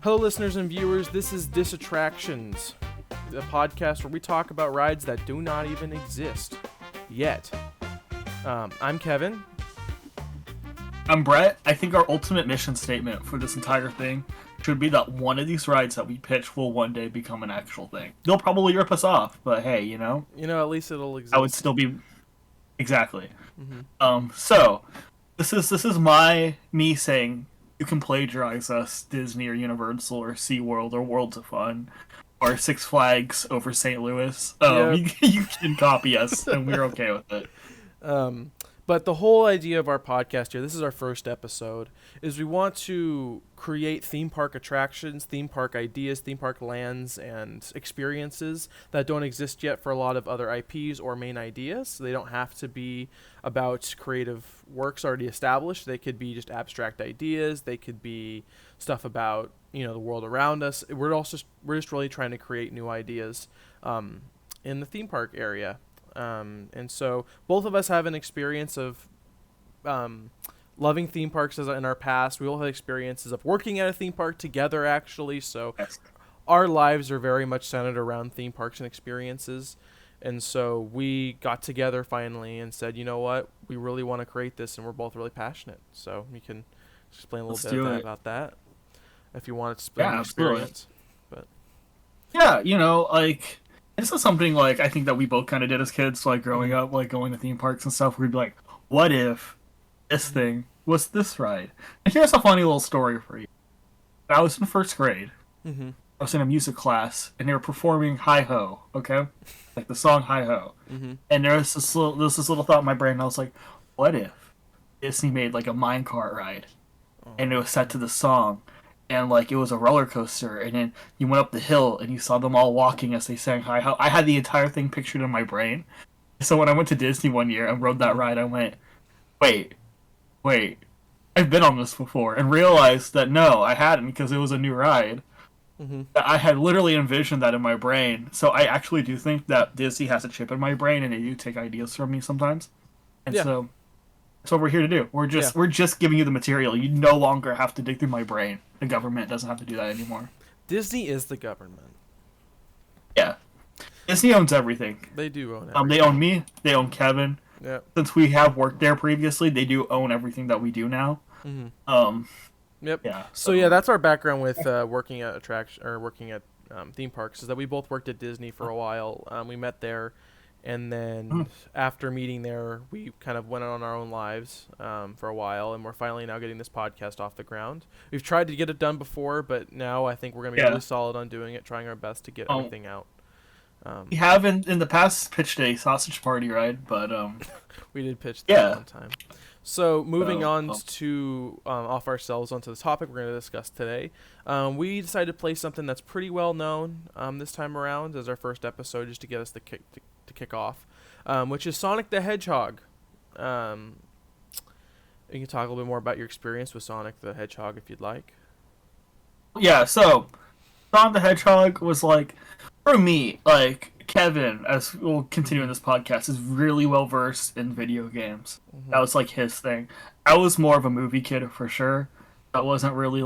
Hello, listeners and viewers. This is Disattractions, a podcast where we talk about rides that do not even exist yet. I'm Kevin. I'm Brett. I think our ultimate mission statement for this entire thing should be that one of these rides that we pitch will one day become an actual thing. They'll probably rip us off, but hey, at least it'll exist. I would still be exactly. Mm-hmm. So this is me saying you can plagiarize us, Disney or Universal or SeaWorld or Worlds of Fun or Six Flags over St. Louis. You can copy us, and we're okay with it. But the whole idea of our podcast here, this is our first episode, is we want to create theme park attractions, theme park ideas, theme park lands, and experiences that don't exist yet for a lot of other IPs or main ideas. So they don't have to be about creative works already established. They could be just abstract ideas. They could be stuff about, the world around us. We're just really trying to create new ideas in the theme park area. And so both of us have an experience of loving theme parks in our past. We all have experiences of working at a theme park together, actually. So our lives are very much centered around theme parks and experiences. And so we got together finally and said, you know what, we really want to create this, and we're both really passionate. So we can explain a little bit about that if you want to explain your experience. But this is something, I think that we both kind of did as kids, growing up, going to theme parks and stuff. We'd be like, what if this thing was this ride? And here's a funny little story for you. I was in first grade. Mm-hmm. I was in a music class, and they were performing Hi-Ho, okay? The song Hi-Ho. Mm-hmm. And there was this little thought in my brain, and I was like, what if Disney made, a minecart ride? Oh. And it was set to the song. And, it was a roller coaster, and then you went up the hill, and you saw them all walking as they sang Hi-Ho. I had the entire thing pictured in my brain. So when I went to Disney one year and rode that ride, I went, wait, I've been on this before, and realized that no, I hadn't, because it was a new ride. Mm-hmm. I had literally envisioned that in my brain. So I actually do think that Disney has a chip in my brain, and they do take ideas from me sometimes. And so that's what we're here to do. We're just giving you the material. You no longer have to dig through my brain. The government doesn't have to do that anymore. Disney is the government. Yeah. Disney owns everything. They do own everything. They own me. They own Kevin. Yeah. Since we have worked there previously, they do own everything that we do now. Mm-hmm. Yep. Yeah. So that's our background with working at theme parks, is that we both worked at Disney for a while. We met there. And then after meeting there, we kind of went on our own lives for a while, and we're finally now getting this podcast off the ground. We've tried to get it done before, but now I think we're going to be really solid on doing it, trying our best to get everything out. We have in the past pitched a sausage party ride, but we did pitch that one time. So moving on to off ourselves onto the topic we're going to discuss today, we decided to play something that's pretty well known this time around as our first episode, just to get us to kick off, which is Sonic the Hedgehog. You can talk a little bit more about your experience with Sonic the Hedgehog if you'd like. Yeah, so Sonic the Hedgehog was for me, Kevin, as we'll continue in this podcast, is really well versed in video games. Mm-hmm. That was his thing. I was more of a movie kid for sure. That wasn't really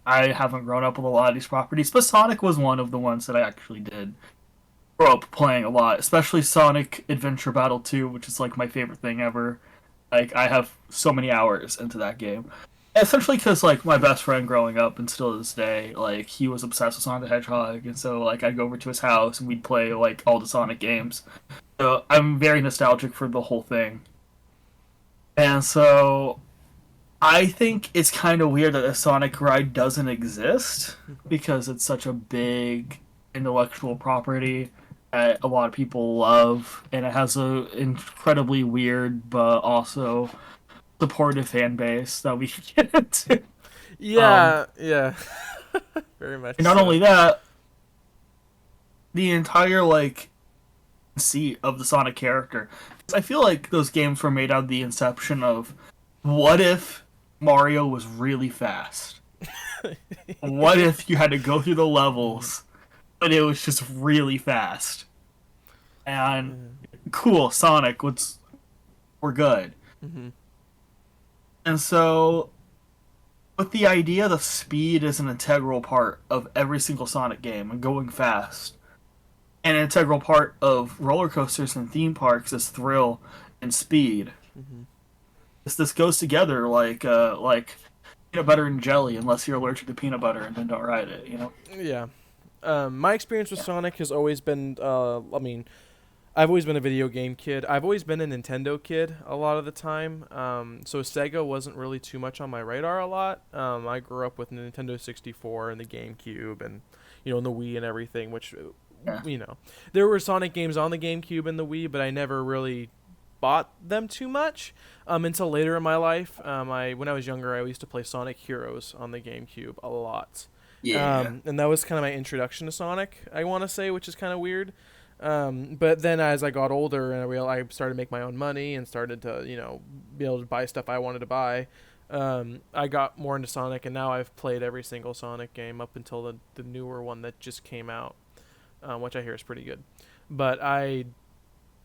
I haven't grown up with a lot of these properties, but Sonic was one of the ones that I actually did grow up playing a lot, especially Sonic Adventure Battle 2, which is my favorite thing ever. I have so many hours into that game. Essentially because my best friend growing up, and still to this day, he was obsessed with Sonic the Hedgehog, and so I'd go over to his house and we'd play all the Sonic games. So I'm very nostalgic for the whole thing. And so I think it's kind of weird that a Sonic ride doesn't exist, because it's such a big intellectual property that a lot of people love, and it has a incredibly weird but also supportive fan base that we can get into. Yeah. Very much. And not only that, the entire seat of the Sonic character. I feel like those games were made out of the inception of, what if Mario was really fast? What if you had to go through the levels, but it was just really fast? And cool, Sonic, we're good. Mm-hmm. And so But the idea that speed is an integral part of every single Sonic game and going fast, and an integral part of roller coasters and theme parks is thrill and speed. Hmm. This goes together like peanut butter and jelly, unless you're allergic to peanut butter, and then don't ride it. You know? Yeah. My experience with Sonic has always been, I mean, I've always been a video game kid. I've always been a Nintendo kid a lot of the time. So Sega wasn't really too much on my radar a lot. I grew up with Nintendo 64 and the GameCube and, and the Wii and everything, which, Yeah. there were Sonic games on the GameCube and the Wii, but I never really bought them too much until later in my life. When I was younger, I used to play Sonic Heroes on the GameCube a lot. Yeah. And that was kind of my introduction to Sonic, I want to say, which is kind of weird. But then as I got older and I started to make my own money and started to, be able to buy stuff I wanted to buy, I got more into Sonic, and now I've played every single Sonic game up until the newer one that just came out, which I hear is pretty good. But I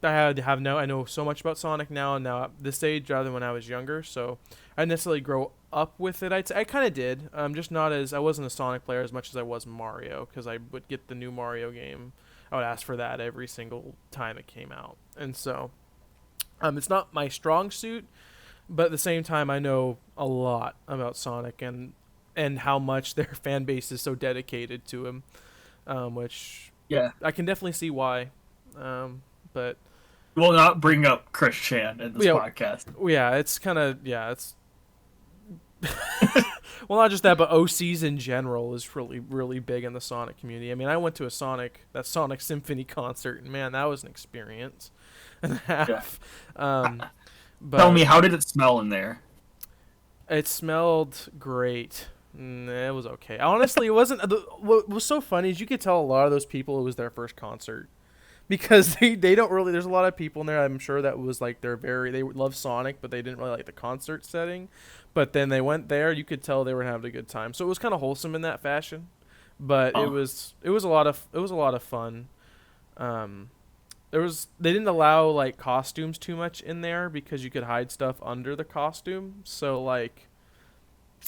know so much about Sonic now, and now at this stage rather than when I was younger, so I didn't necessarily grow up with it. I kind of did, just not as I wasn't a Sonic player as much as I was Mario, because I would get the new Mario game. I would ask for that every single time it came out, and so it's not my strong suit, but at the same time I know a lot about Sonic and how much their fan base is so dedicated to him, which Yeah. I can definitely see why. But We will not bring up Chris Chan in this Yeah. podcast. yeah, it's kind of it's well, not just that, but OCs in general is really, really big in the Sonic community. I mean, I went to that Sonic Symphony concert, and man, that was an experience and a half. But Tell me, how did it smell in there? it smelled great. It was okay. Honestly, it wasn't. What was so funny is you could tell a lot of those people it was their first concert. Because they don't really, there's a lot of people in there I'm sure that was like they love Sonic, but they didn't really like the concert setting. But then they went there, you could tell they were having a good time, so it was kind of wholesome in that fashion. But Oh. it was a lot of fun. They didn't allow like costumes too much in there because you could hide stuff under the costume, so like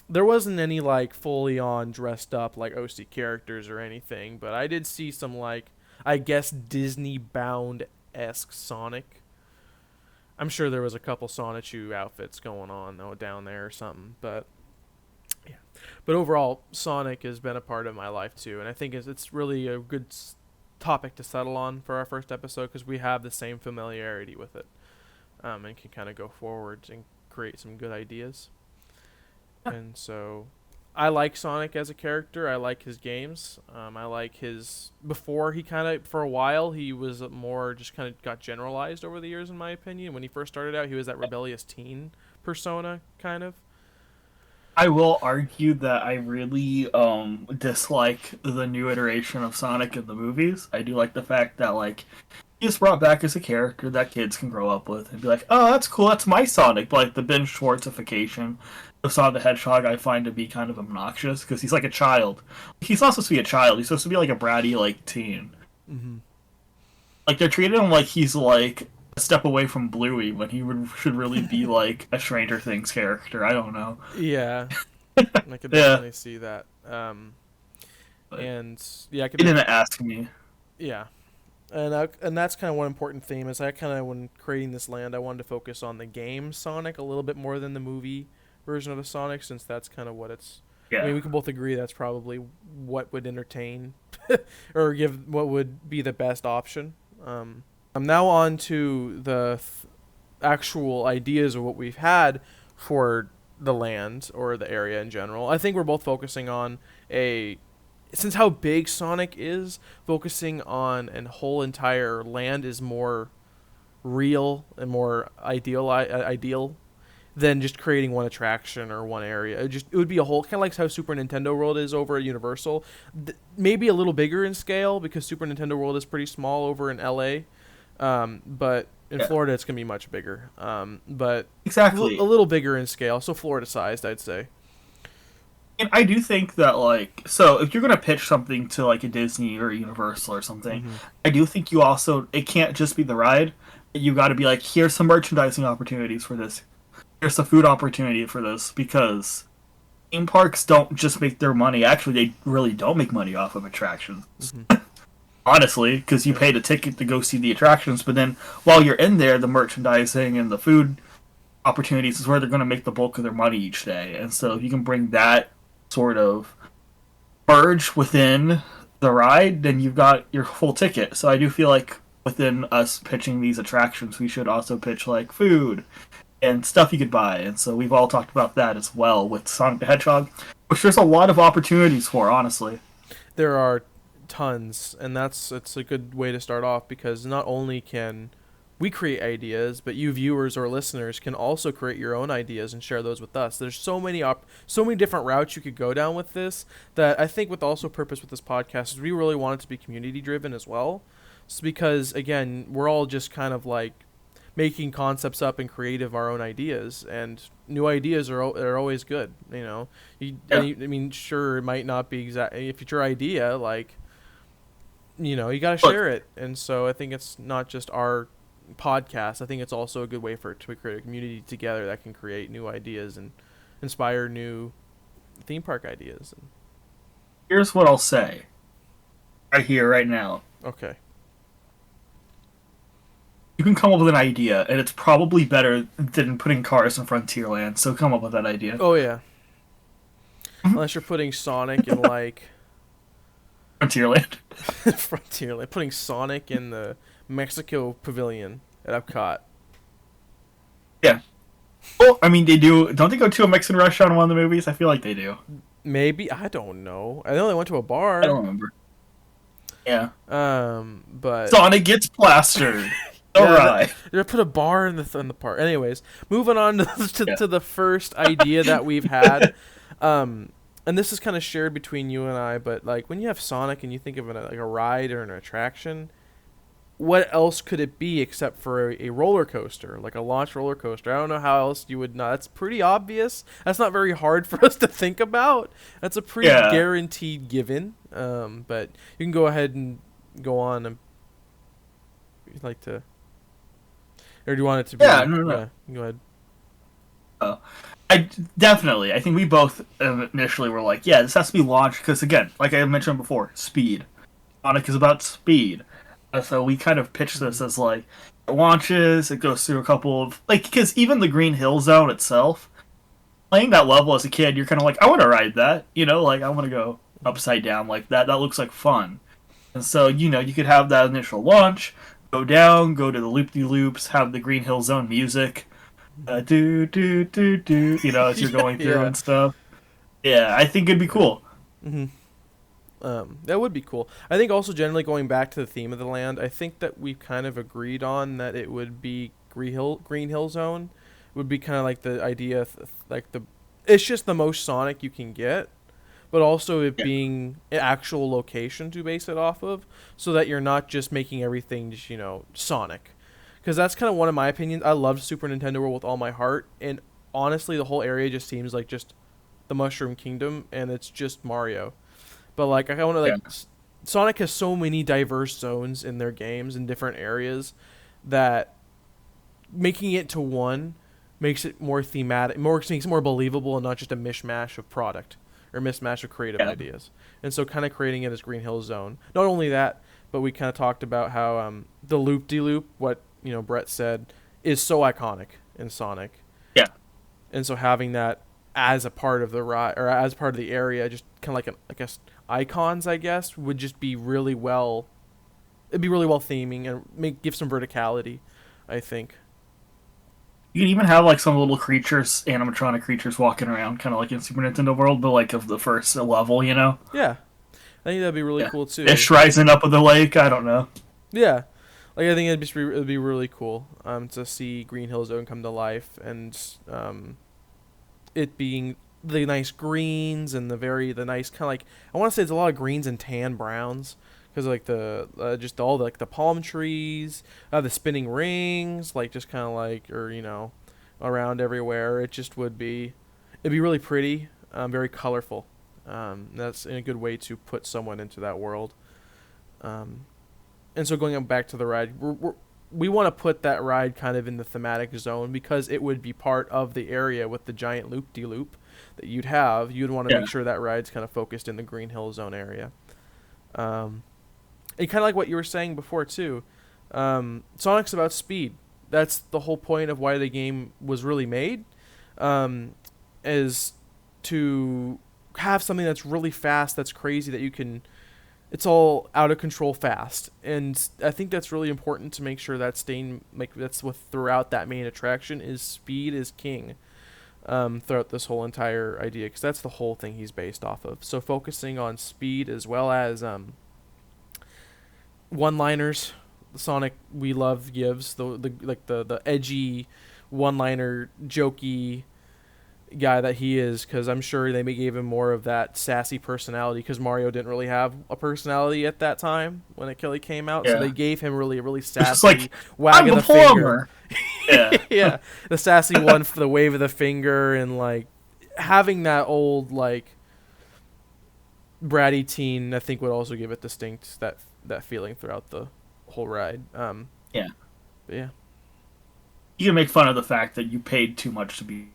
there wasn't any like fully on dressed up like OC characters or anything. But I did see some like, I guess, Disney bound esque Sonic. I'm sure there was a couple Sonichu outfits going on though down there or something, but yeah. But overall, Sonic has been a part of my life too, and I think it's really a good topic to settle on for our first episode because we have the same familiarity with it, and can kind of go forward and create some good ideas. And so I like Sonic as a character. I like his games. I like his before he kind of for a while he was more just kind of got generalized over the years in my opinion. When he first started out, he was that rebellious teen persona kind of. I will argue that I really dislike the new iteration of Sonic in the movies. I do like the fact that like he's brought back as a character that kids can grow up with and be like, oh, that's cool, that's my Sonic. But like the Ben Schwartzification of Sonic the Hedgehog, I find to be kind of obnoxious because he's like a child. He's not supposed to be a child. He's supposed to be like a bratty like teen. Mm-hmm. Like they're treating him like he's like a step away from Bluey when should really be like a Stranger Things character. I don't know. Yeah, I could definitely see that. And yeah, I could. He didn't ask me. Yeah, and that's kind of one important theme is I kind of when creating this land I wanted to focus on the game Sonic a little bit more than the movie version of the Sonic, since that's kind of what it's. Yeah. I mean, we can both agree that's probably what would entertain or give what would be the best option. I'm now on to the actual ideas of what we've had for the land or the area in general. I think we're both focusing on since how big Sonic is, focusing on a whole entire land is more real and more ideal than just creating one attraction or one area. It would be a whole, kind of like how Super Nintendo World is over at Universal. Maybe a little bigger in scale because Super Nintendo World is pretty small over in LA. But in Florida it's going to be much bigger. But Exactly. a little bigger in scale, so Florida sized, I'd say. And I do think that, like, so if you're going to pitch something to, like, a Disney or a Universal or something, I do think you also, it can't just be the ride. You got to be like, here's some merchandising opportunities for this. Here's a food opportunity for this, because theme parks don't just make their money. Actually, they really don't make money off of attractions. Mm-hmm. Honestly, because you paid a ticket to go see the attractions, but then while you're in there, the merchandising and the food opportunities is where they're going to make the bulk of their money each day. And so if you can bring that sort of merge within the ride, then you've got your full ticket. So I do feel like within us pitching these attractions, we should also pitch like food and stuff you could buy. And so we've all talked about that as well with Sonic the Hedgehog, which there's a lot of opportunities for, honestly. There are tons, and it's a good way to start off, because not only can we create ideas, but you viewers or listeners can also create your own ideas and share those with us. There's so many different routes you could go down with this, that I think with also purpose with this podcast is we really want it to be community driven as well. It's because again, we're all just kind of like making concepts up and creative our own ideas, and new ideas are always good. I mean, sure, it might not be exact if it's your idea, like, you got to share it. And so I think it's not just our podcast. I think it's also a good way to create a community together that can create new ideas and inspire new theme park ideas. Here's what I'll say right here, right now. Okay. You can come up with an idea, and it's probably better than putting cars in Frontierland, so come up with that idea. Oh, yeah. Unless you're putting Sonic in, like... Frontierland. Frontierland. Putting Sonic in the Mexico Pavilion at Epcot. Yeah. Well, I mean, they do... Don't they go to a Mexican restaurant in one of the movies? I feel like they do. Maybe. I don't know. I know they went to a bar. I don't remember. Yeah. But... Sonic gets plastered. Alright. They put a bar in the park. Anyways, moving on to the first idea that we've had. And this is kind of shared between you and I, but like when you have Sonic and you think of like a ride or an attraction, what else could it be except for a roller coaster, like a launch roller coaster? I don't know how else you would know. That's pretty obvious. That's not very hard for us to think about. That's a pretty guaranteed given. But you can go ahead and go on. And you'd like to, or do you want it to be? Yeah, no. Go ahead. I think we both initially were like, yeah, this has to be launched because, again, like I mentioned before, speed. Sonic is about speed. So we kind of pitched this as like, it launches, it goes through a couple of, like, because even the Green Hill Zone itself, playing that level as a kid, you're kind of like, I want to ride that, like I want to go upside down like that. That looks like fun. And so, you could have that initial launch, go down, go to the loop-de-loops, have the Green Hill Zone music, do, do, do, do, as you're going through and stuff. Yeah, I think it'd be cool. Mm-hmm. That would be cool. I think also generally going back to the theme of the land, I think that we've kind of agreed on that it would be Green Hill Zone. It would be kind of like the idea, it's just the most Sonic you can get, but also it being an actual location to base it off of, so that you're not just making everything just, Sonic. Because that's kind of one of my opinions. I loved Super Nintendo World with all my heart, and honestly, the whole area just seems like just the Mushroom Kingdom, and it's just Mario. But like, I want to Sonic has so many diverse zones in their games in different areas that making it to one makes it more thematic, makes it more believable, and not just a mishmash of product or mishmash of creative ideas. And so, kind of creating it as Green Hill Zone. Not only that, but we kind of talked about how the loop-de-loop, what Brett said, is so iconic in Sonic. Yeah. And so having that as a part of the ride, or as part of the area, just kind of like icons, I guess, would just be really well. It'd be really well theming and give some verticality, I think. You can even have like some little creatures, animatronic creatures, walking around, kind of like in Super Nintendo World, but like of the first level, Yeah, I think that'd be really cool too. Fish rising up of the lake. I don't know. Yeah. Like, I think it'd be really cool to see Green Hill Zone come to life, and it being the nice greens and the nice kind of like, I want to say it's a lot of greens and tan browns, because like the just all the, like the palm trees, the spinning rings, like just kind of like, or around everywhere. It'd be really pretty, very colorful. That's a good way to put someone into that world. And so going back to the ride, we want to put that ride kind of in the thematic zone, because it would be part of the area with the giant loop-de-loop. that you'd have, you'd want to Yeah. make sure that ride's kind of focused in the Green Hill Zone area. And kind of like what you were saying before too, Sonic's about speed. That's the whole point of why the game was really made, is to have something that's really fast, that's crazy, that you can. It's all out of control fast, and I think that's really important to make sure that staying like that's with throughout that main attraction is speed is king. Throughout this whole entire idea, because that's the whole thing he's based off of. So focusing on speed as well as one-liners, Sonic we love gives the edgy one-liner jokey guy that he is, because I'm sure they gave him more of that sassy personality, because Mario didn't really have a personality at that time when it really came out. Yeah. So they gave him really a really It's sassy just like, wag I'm of the the finger. plumber. Yeah. Yeah, the sassy one for the wave of the finger, and like having that old like bratty teen, I think would also give it distinct that feeling throughout the whole ride. Yeah. But yeah. You can make fun of the fact that you paid too much to be,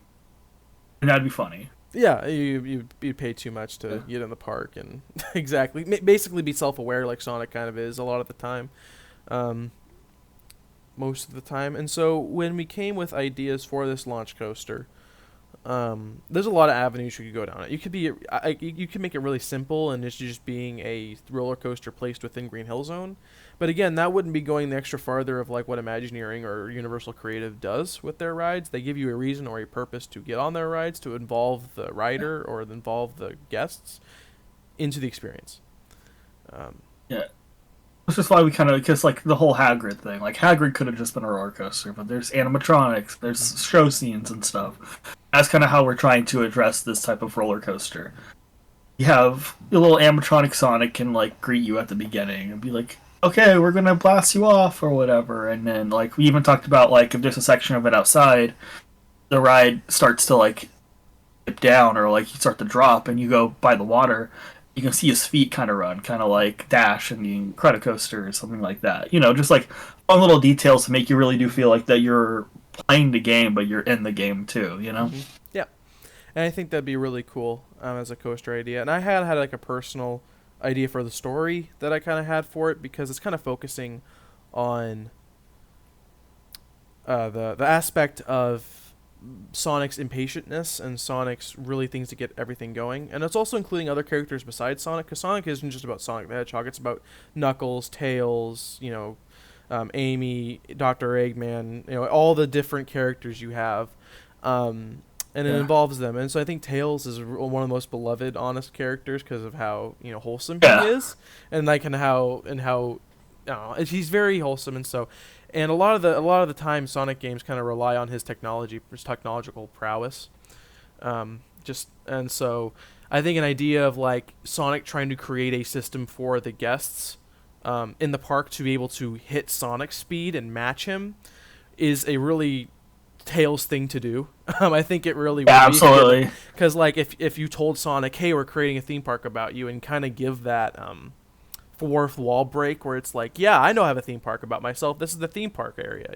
and that'd be funny. Yeah, you pay too much to get in the park, and exactly, basically be self-aware like Sonic kind of is a lot of the time, most of the time. And so when we came with ideas for this launch coaster, there's a lot of avenues you could go down it. You could be, you can make it really simple and it's just being a roller coaster placed within Green Hill Zone. But again, that wouldn't be going the extra farther of like what Imagineering or Universal Creative does with their rides. They give you a reason or a purpose to get on their rides, to involve the rider or involve the guests into the experience. Yeah. Which is why we kind of, because like the whole Hagrid thing, like Hagrid could have just been a roller coaster, but there's animatronics, there's show scenes and stuff. That's kind of how we're trying to address this type of roller coaster. You have the little animatronic Sonic can like greet you at the beginning and be like, okay, we're gonna blast you off or whatever, and then like we even talked about like if there's a section of it outside, the ride starts to like dip down or like you start to drop and you go by the water, you can see his feet kind of run, kind of like Dash in the Incredicoaster or something like that. You know, just like fun little details to make you really do feel like that you're playing the game, but you're in the game too. You know? Mm-hmm. Yeah, and I think that'd be really cool as a coaster idea. And I had like a personal idea for the story that I kind of had for it, because it's kind of focusing on the aspect of Sonic's impatientness and Sonic's really things to get everything going. And it's also including other characters besides Sonic, because Sonic isn't just about Sonic the Hedgehog. It's about Knuckles, Tails, Amy, Dr. Eggman, all the different characters you have. And it involves them. And so I think Tails is one of the most beloved, honest characters because of how, wholesome he is. And like, he's very wholesome. And so, and a lot of the time Sonic games kind of rely on his technological prowess. And so I think an idea of like Sonic trying to create a system for the guests in the park to be able to hit Sonic's speed and match him is a really Tails thing to do. I think it really would absolutely, because like if you told Sonic, hey, we're creating a theme park about you, and kind of give that fourth wall break where it's like, yeah, I know I have a theme park about myself, this is the theme park area,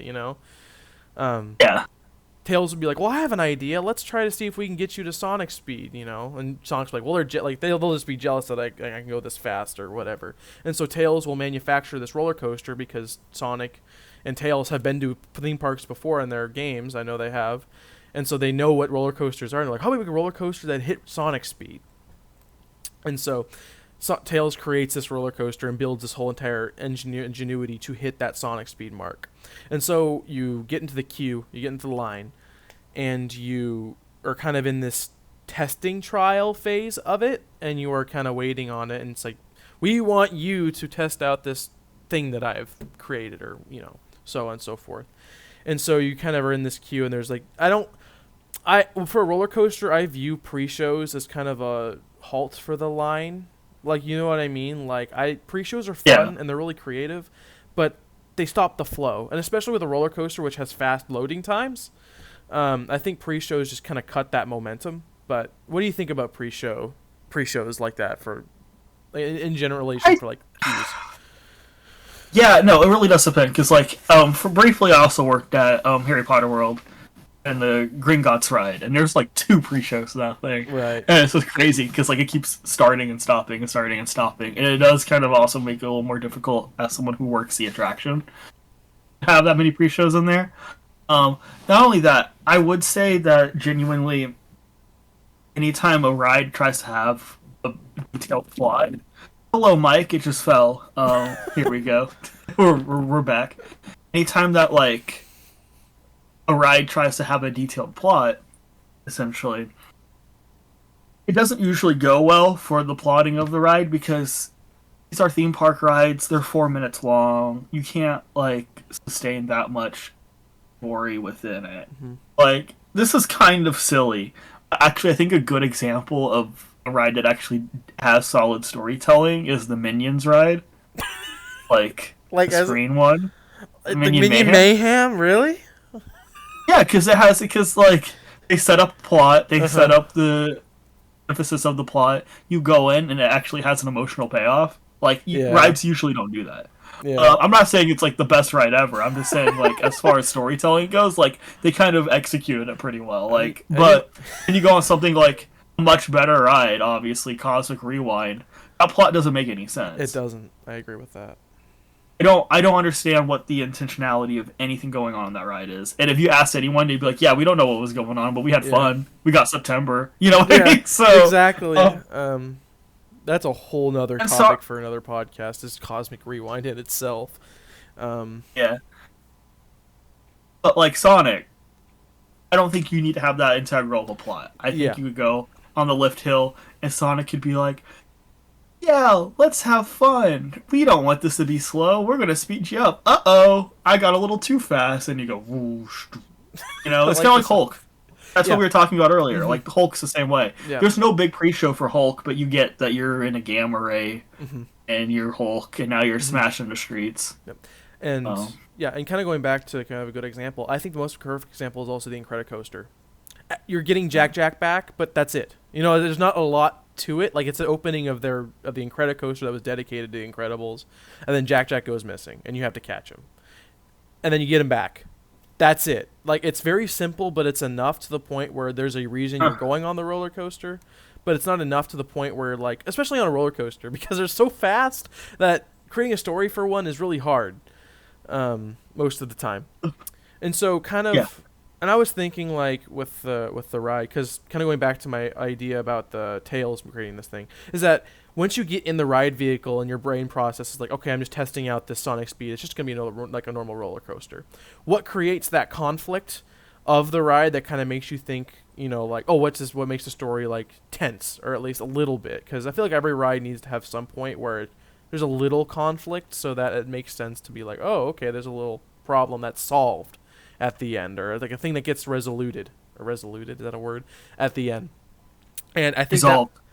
Tails would be like, well, I have an idea, let's try to see if we can get you to Sonic speed, and Sonic's like, well, they'll just be jealous that I can go this fast or whatever. And so Tails will manufacture this roller coaster because Sonic and Tails have been to theme parks before in their games. I know they have. And so they know what roller coasters are. And they're like, how do we make a roller coaster that hit Sonic speed? And so Tails creates this roller coaster and builds this whole entire ingenuity to hit that Sonic speed mark. And so you get into the queue, you get into the line, and you are kind of in this testing trial phase of it, and you are kind of waiting on it. And it's like, we want you to test out this thing that I've created, or, so on and so forth. And so you kind of are in this queue, and there's like, for a roller coaster, I view pre-shows as kind of a halt for the line. Like, you know what I mean? Like, pre-shows are fun and they're really creative, but they stop the flow. And especially with a roller coaster, which has fast loading times, I think pre-shows just kind of cut that momentum. But what do you think about pre-shows like that for, in generation, for like queues? Yeah, no, it really does depend, because, like, briefly I also worked at Harry Potter World, and the Gringotts ride, and there's like 2 pre-shows to that thing. Right. And it's just crazy because like it keeps starting and stopping and starting and stopping, and it does kind of also make it a little more difficult as someone who works the attraction to have that many pre-shows in there. Not only that, I would say that genuinely, anytime a ride tries to have a detailed plot, hello Mike, it just fell. Here we go, we're back. Anytime that like a ride tries to have a detailed plot, essentially, it doesn't usually go well for the plotting of the ride because these are theme park rides. They're 4 minutes long. You can't like sustain that much story within it. Mm-hmm. Like, this is kind of silly. Actually, I think a good example of a ride that actually has solid storytelling is the Minions ride. Like the screen one. The Minion Mayhem? Really? Yeah, because like they set up plot, they set up the emphasis of the plot. You go in and it actually has an emotional payoff. Like rides usually don't do that. Yeah. I'm not saying it's like the best ride ever. I'm just saying like as far as storytelling goes, like they kind of executed it pretty well. Like, but when you go on something like a much better ride, obviously Cosmic Rewind, that plot doesn't make any sense. It doesn't. I agree with that. I don't understand what the intentionality of anything going on that ride is. And if you asked anyone, they'd be like, "Yeah, we don't know what was going on, but we had fun. We got September." You know what I mean? So exactly. That's a whole nother topic for another podcast. Is Cosmic Rewind in itself? Yeah. But like Sonic, I don't think you need to have that integral of a plot. I think you would go on the lift hill, and Sonic could be like, "Yeah, let's have fun. We don't want this to be slow. We're gonna speed you up. Uh-oh, I got a little too fast." And you go, whoosh. You know, it's kind of like Hulk. That's what we were talking about earlier. Mm-hmm. Like, Hulk's the same way. Yeah. There's no big pre-show for Hulk, but you get that you're in a gamma ray, and you're Hulk, and now you're smashing the streets. Yep. And, and kind of going back to kind of a good example, I think the most perfect example is also the Incredicoaster. You're getting Jack back, but that's it. You know, there's not a lot to it. Like, it's the opening of the Incredicoaster that was dedicated to the Incredibles, and then Jack goes missing, and you have to catch him. And then you get him back. That's it. Like, it's very simple, but it's enough to the point where there's a reason you're going on the roller coaster, but it's not enough to the point where, like, especially on a roller coaster, because they're so fast that creating a story for one is really hard most of the time. And so kind of, and I was thinking, like, with the ride, because kind of going back to my idea about the Tails creating this thing, is that once you get in the ride vehicle and your brain processes like, okay, I'm just testing out this Sonic speed, it's just going to be like a normal roller coaster. What creates that conflict of the ride that kind of makes you think, you know, like, oh, what makes the story, like, tense, or at least a little bit? Because I feel like every ride needs to have some point where there's a little conflict so that it makes sense to be like, oh, okay, there's a little problem that's solved at the end, or like a thing that gets resoluted, is that a word, at the end. And I think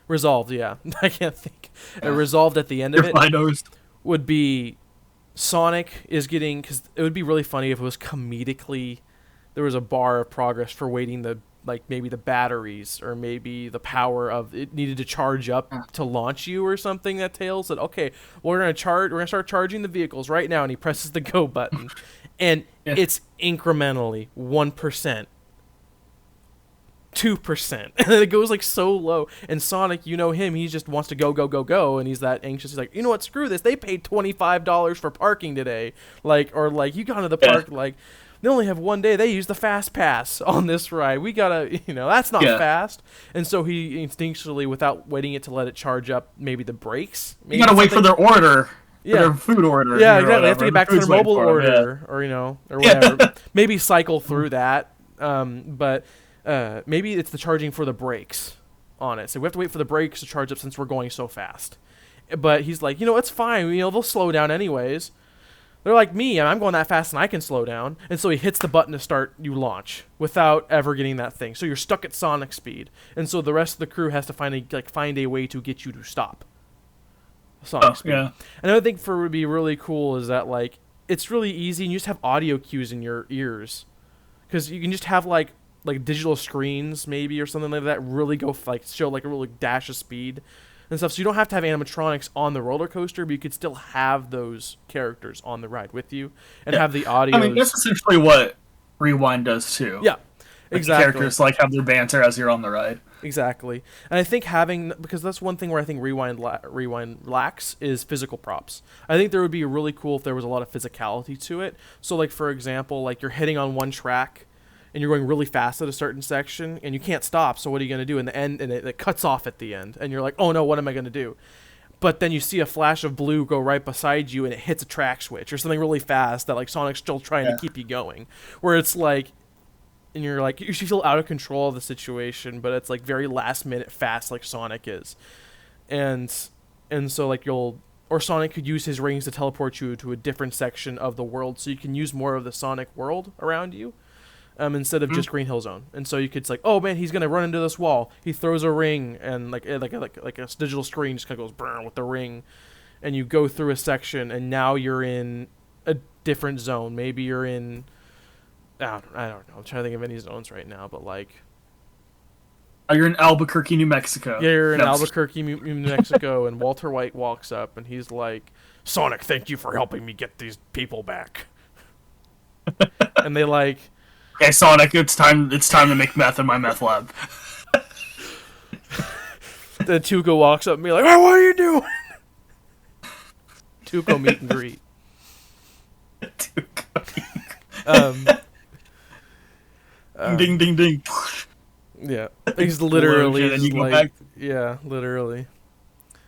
Resolved, yeah. I can't think. Resolved at the end of it would be Sonic is getting... Because it would be really funny if it was comedically... There was a bar of progress for waiting maybe the batteries, or maybe the power of... It needed to charge up to launch you or something, that Tails said, okay, we're going to start charging the vehicles right now, and he presses the go button. And it's incrementally 1%. 2%. And it goes like so low. And Sonic, you know him, he just wants to go, and he's that anxious. He's like, you know what, screw this. They paid $25 for parking today. Like, or like, you got to the park, like, they only have one day. They use the fast pass on this ride. We gotta, you know, that's not fast. And so he instinctually, without waiting it to let it charge up, maybe the brakes. You gotta wait for their order. Their food order. Yeah, exactly. They have to get back to their mobile order, or, you know, or whatever. Maybe cycle through that. But maybe it's the charging for the brakes on it. So we have to wait for the brakes to charge up since we're going so fast. But he's like, you know, it's fine. You know, they'll slow down anyways. They're like me, and I'm going that fast and I can slow down. And so he hits the button to start you launch without ever getting that thing. So you're stuck at Sonic speed. And so the rest of the crew has to find a way to get you to stop Sonic speed. Yeah. And I think would be really cool is that, like, it's really easy, and you just have audio cues in your ears. Because you can just have like digital screens maybe or something like that really go like show like a real dash of speed and stuff. So you don't have to have animatronics on the roller coaster, but you could still have those characters on the ride with you and have the audio. I mean, that's essentially what Rewind does too. Yeah. Like the Exactly. characters like have their banter as you're on the ride. Exactly. And I think having, because that's one thing where I think Rewind lacks is physical props. I think there would be really cool if there was a lot of physicality to it. So like for example, like you're hitting on one track and you're going really fast at a certain section and you can't stop. So what are you going to do in the end? And it cuts off at the end and you're like, oh no, what am I going to do? But then you see a flash of blue go right beside you and it hits a track switch or something really fast that like Sonic's still trying to keep you going. Where it's like, and you're like, you feel out of control of the situation, but it's like very last minute fast like Sonic is. And so like or Sonic could use his rings to teleport you to a different section of the world so you can use more of the Sonic world around you. Instead of just Green Hill Zone, and so you could, it's like, oh man, he's gonna run into this wall. He throws a ring, and like a digital screen just kind of goes brr with the ring, and you go through a section, and now you're in a different zone. Maybe you're in, I don't know. I'm trying to think of any zones right now, but like, you're in Albuquerque, New Mexico. Yeah, you're in Albuquerque, New Mexico, and Walter White walks up, and he's like, Sonic, thank you for helping me get these people back. And they like. Hey Sonic, it's time to make meth in my meth lab. Then Tuco walks up and be like, oh, what are you doing? Tuco meet and greet. Ding ding ding. Yeah. He's literally just like, yeah, literally.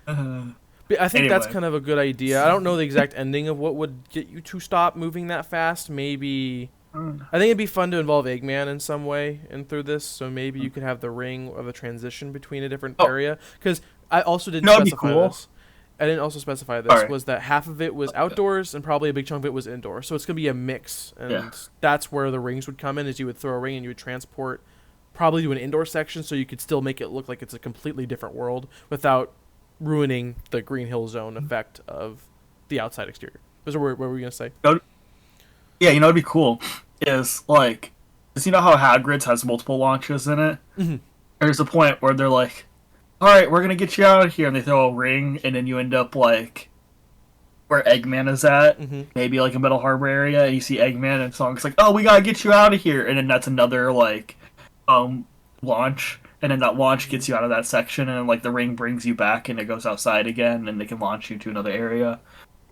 But I think that's kind of a good idea. I don't know the exact ending of what would get you to stop moving that fast. Maybe I think it'd be fun to involve Eggman in some way and through this, so maybe you could have the ring of a transition between a different area. Because I also didn't specify this. I didn't also specify this, was that half of it was outdoors and probably a big chunk of it was indoors. So it's going to be a mix, and that's where the rings would come in, is you would throw a ring and you would transport probably to an indoor section so you could still make it look like it's a completely different world without ruining the Green Hill Zone effect of the outside exterior. What were we going to say? Yeah, you know what'd be cool is, like, because you know how Hagrid's has multiple launches in it? Mm-hmm. There's a point where they're like, alright, we're gonna get you out of here, and they throw a ring, and then you end up, like, where Eggman is at, maybe, like, a Metal Harbor area, and you see Eggman, and Sonic's like, oh, we gotta get you out of here, and then that's another, like, launch, and then that launch gets you out of that section, and then, like, the ring brings you back, and it goes outside again, and they can launch you to another area.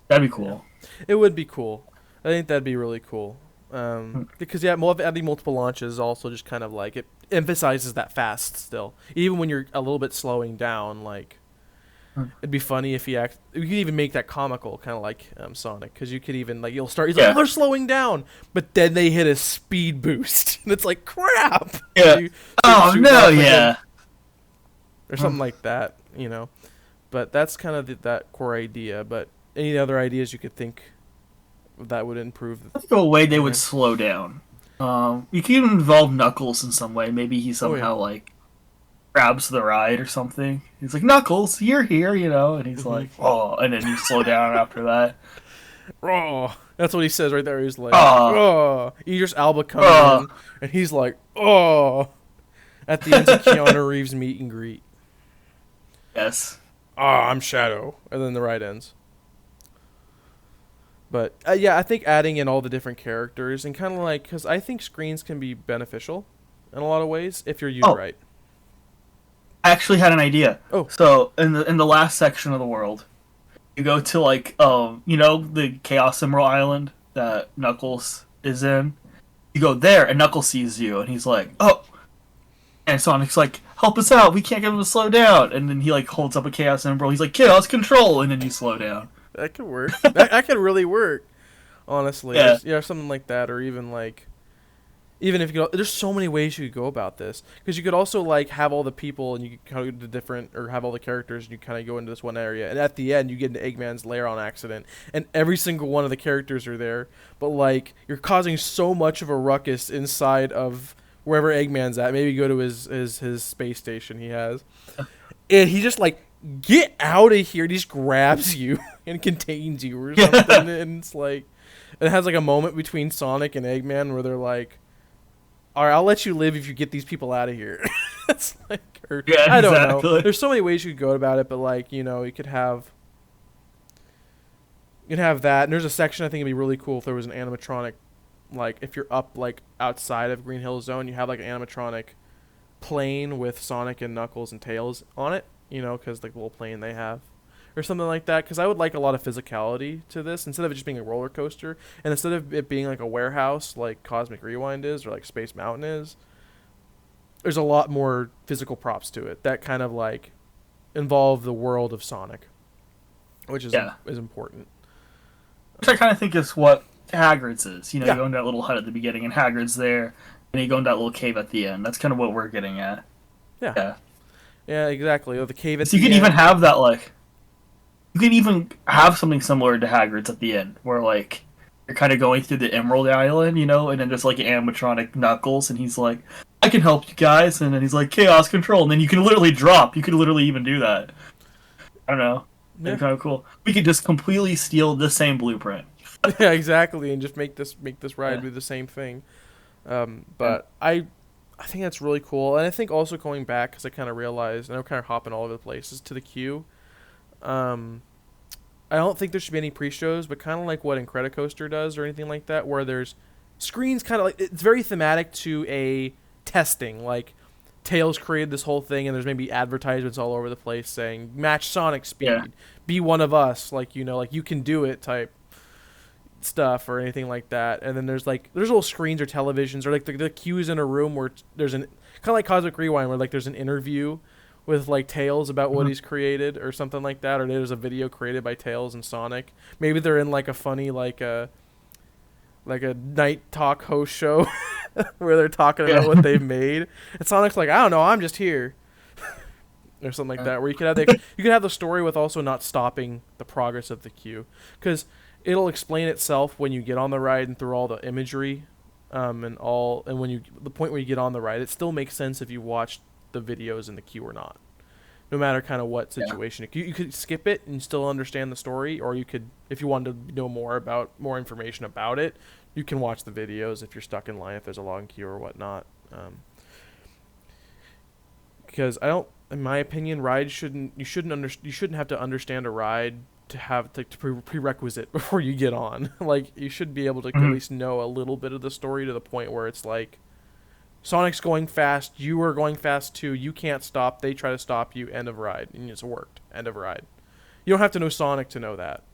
That'd be cool. It would be cool. I think that'd be really cool. Because adding multiple launches also just kind of like it emphasizes that fast still. Even when you're a little bit slowing down, like it'd be funny if you could even make that comical, kind of like Sonic, because you could even like he's like, oh, they're slowing down, but then they hit a speed boost, and it's like crap. Yeah. Or something like that, you know. But that's kind of that core idea. But any other ideas you could think that would improve? I think a way they would slow down. You can even involve Knuckles in some way. Maybe he somehow like grabs the ride or something. He's like, Knuckles, you're here, you know, and he's like, oh, and then you slow down after that. Oh, that's what he says right there. He's like, oh, Idris Elba comes in, and he's like, oh, at the end of Keanu Reeves' meet and greet. Yes. I'm Shadow, and then the ride ends. But, I think adding in all the different characters and kind of like, because I think screens can be beneficial in a lot of ways if you're used right. I actually had an idea. Oh. So, in the last section of the world, you go to, like, you know, the Chaos Emerald Island that Knuckles is in? You go there, and Knuckles sees you, and he's like, oh. And Sonic's like, help us out, we can't get him to slow down. And then he, like, holds up a Chaos Emerald, he's like, Chaos Control, and then you slow down. That could work. that could really work, honestly. Yeah. Something like that, or even like, even if you go, there's so many ways you could go about this, because you could also like have all the people and you could kind of go to different, or have all the characters and you kind of go into this one area, and at the end you get into Eggman's lair on accident, and every single one of the characters are there, but like you're causing so much of a ruckus inside of wherever Eggman's at. Maybe go to his space station he has, and he just like, get out of here, and he just grabs you and contains you or something. And it's like, it has like a moment between Sonic and Eggman where they're like, alright, I'll let you live if you get these people out of here. It's like, I don't know. There's so many ways you could go about it, but like, you know, you could have that, and there's a section I think it'd be really cool if there was an animatronic like if you're up like outside of Green Hill Zone, you have like an animatronic plane with Sonic and Knuckles and Tails on it, you know, because like the little plane they have, or something like that. Because I would like a lot of physicality to this instead of it just being a roller coaster, and instead of it being like a warehouse like Cosmic Rewind is or like Space Mountain is. There's a lot more physical props to it that kind of like involve the world of Sonic, which is important. Which I kind of think is what Hagrid's is. You know, Yeah. you go into that little hut at the beginning, and Hagrid's there, and you go into that little cave at the end. That's kind of what we're getting at. Yeah. Yeah, exactly. Or the cave at So you the could end. even have that, like... You could even have something similar to Hagrid's at the end, where, like, you're kind of going through the Emerald Island, you know, and then there's, like, an animatronic Knuckles, and he's like, I can help you guys, and then he's like, Chaos Control, and then you can literally drop. You could literally even do that. I don't know. Yeah. Kind of cool. We could just completely steal the same blueprint. Yeah, exactly, and just make this ride do the same thing. But I think that's really cool, and I think also going back because I kind of realized, and I'm kind of hopping all over the places to the queue. I don't think there should be any pre-shows, but kind of like what Incredicoaster does or anything like that, where there's screens kind of like it's very thematic to a testing. Like Tails created this whole thing, and there's maybe advertisements all over the place saying match Sonic speed, be one of us, like you know, like you can do it type stuff or anything like that. And then there's little screens or televisions or like the queues in a room where there's an kind of like Cosmic Rewind where like there's an interview with like Tails about what he's created or something like that, or there's a video created by Tails and Sonic. Maybe they're in like a funny like a night talk host show where they're talking about what they've made. And Sonic's like, I don't know, I'm just here. Or something like that, where you could have the story with also not stopping the progress of the queue, because it'll explain itself when you get on the ride and through all the imagery, and when the point where you get on the ride, it still makes sense if you watch the videos in the queue or not, no matter kind of what situation. You could skip it and still understand the story, or you could, if you wanted to know more information about it, you can watch the videos if you're stuck in line, if there's a long queue or whatnot. Because in my opinion, rides you shouldn't have to understand a ride to have to prerequisite before you get on. Like you should be able to at least know a little bit of the story to the point where it's like, Sonic's going fast, you are going fast too, you can't stop, they try to stop you, end of ride, and it's worked, end of ride. You don't have to know Sonic to know that.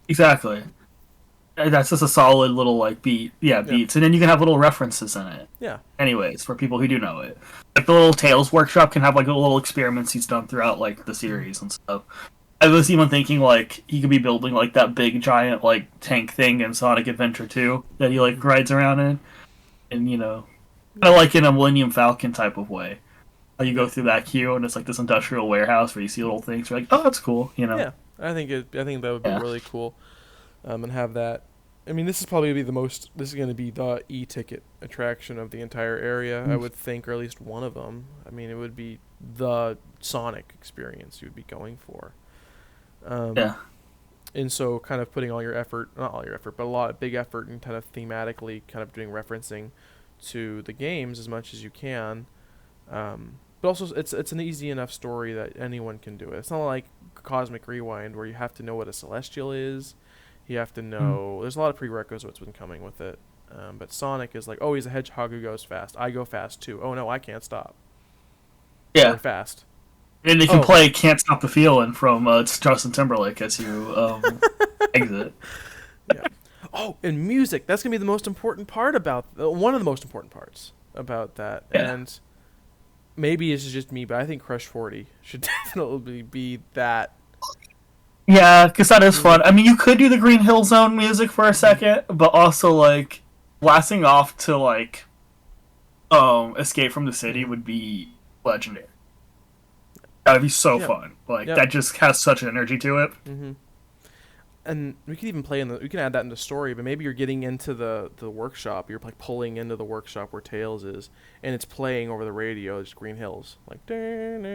Exactly. That's just a solid little like beats, and then you can have little references in it. Yeah. Anyways, for people who do know it, like the little Tails workshop can have like little experiments he's done throughout like the series and stuff. I was even thinking like he could be building like that big giant like tank thing in Sonic Adventure 2 that he like rides around in, and you know, kind of like in a Millennium Falcon type of way. Like you go through that queue and it's like this industrial warehouse where you see little things. You're like, oh, that's cool, you know. Yeah, I think that would be really cool, and have that. I mean, this is probably this is going to be the e-ticket attraction of the entire area, I would think, or at least one of them. I mean, it would be the Sonic experience you would be going for. And so kind of putting not all your effort, but a lot of big effort and kind of thematically kind of doing referencing to the games as much as you can. But also it's an easy enough story that anyone can do it. It's not like Cosmic Rewind where you have to know what a Celestial is. You have to know... There's a lot of prerequisites when coming with it. But Sonic is like, oh, he's a hedgehog who goes fast. I go fast too. Oh no, I can't stop. Yeah. Really fast. And they can play Can't Stop the Feeling from Justin Timberlake as you exit. Yeah. Oh, and music. That's going to be the most important part about... one of the most important parts about that. Yeah. And maybe it's just me, but I think Crush 40 should definitely be that. Yeah, because that is fun. I mean, you could do the Green Hill Zone music for a second, but also, like, blasting off to, like, Escape from the City would be legendary. That would be so fun. Like, that just has such an energy to it. Mm-hmm. And we could even we can add that in the story, but maybe you're getting into the workshop. You're like pulling into the workshop where Tails is, and it's playing over the radio. It's Green Hills, like, and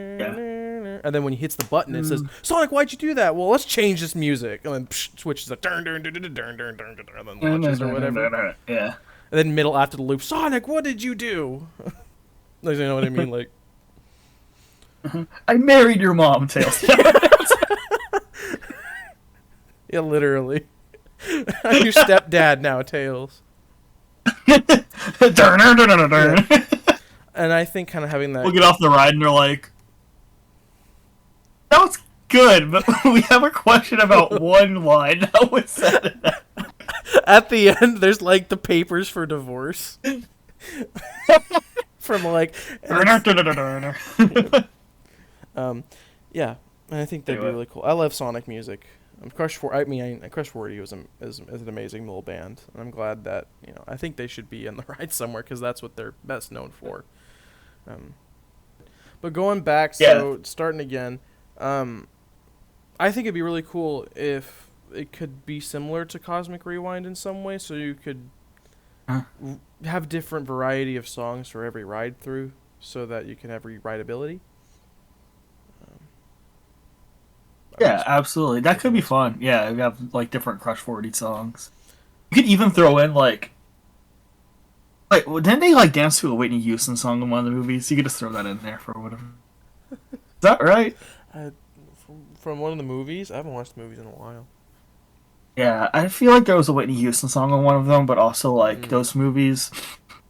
then when he hits the button, it says, "Sonic, why'd you do that?" Well, let's change this music, and then switches to and then launches or whatever. Yeah. And then middle after the loop, Sonic, what did you do? Like, you know what I mean? Like, I married your mom, Tails. yeah, literally. I'm your stepdad now, Tails. And I think kind of having that. We'll get off the ride and they're like, that was good, but we have a question about one line that was said. At the end, there's like the papers for divorce. From like. Yeah, and I think that'd be really cool. I love Sonic music. Crush 40 is an amazing little band, and I'm glad that I think they should be in the ride somewhere because that's what they're best known for. But going back, so starting again, I think it'd be really cool if it could be similar to Cosmic Rewind in some way, so you could have different variety of songs for every ride through, so that you can have rideability. Yeah, absolutely. That could be fun. Yeah, we have like different Crush 40 songs. You could even throw in like, didn't they like dance to a Whitney Houston song in one of the movies? You could just throw that in there for whatever. Is that right? From one of the movies? I haven't watched the movies in a while. Yeah, I feel like there was a Whitney Houston song on one of them, but also like those movies,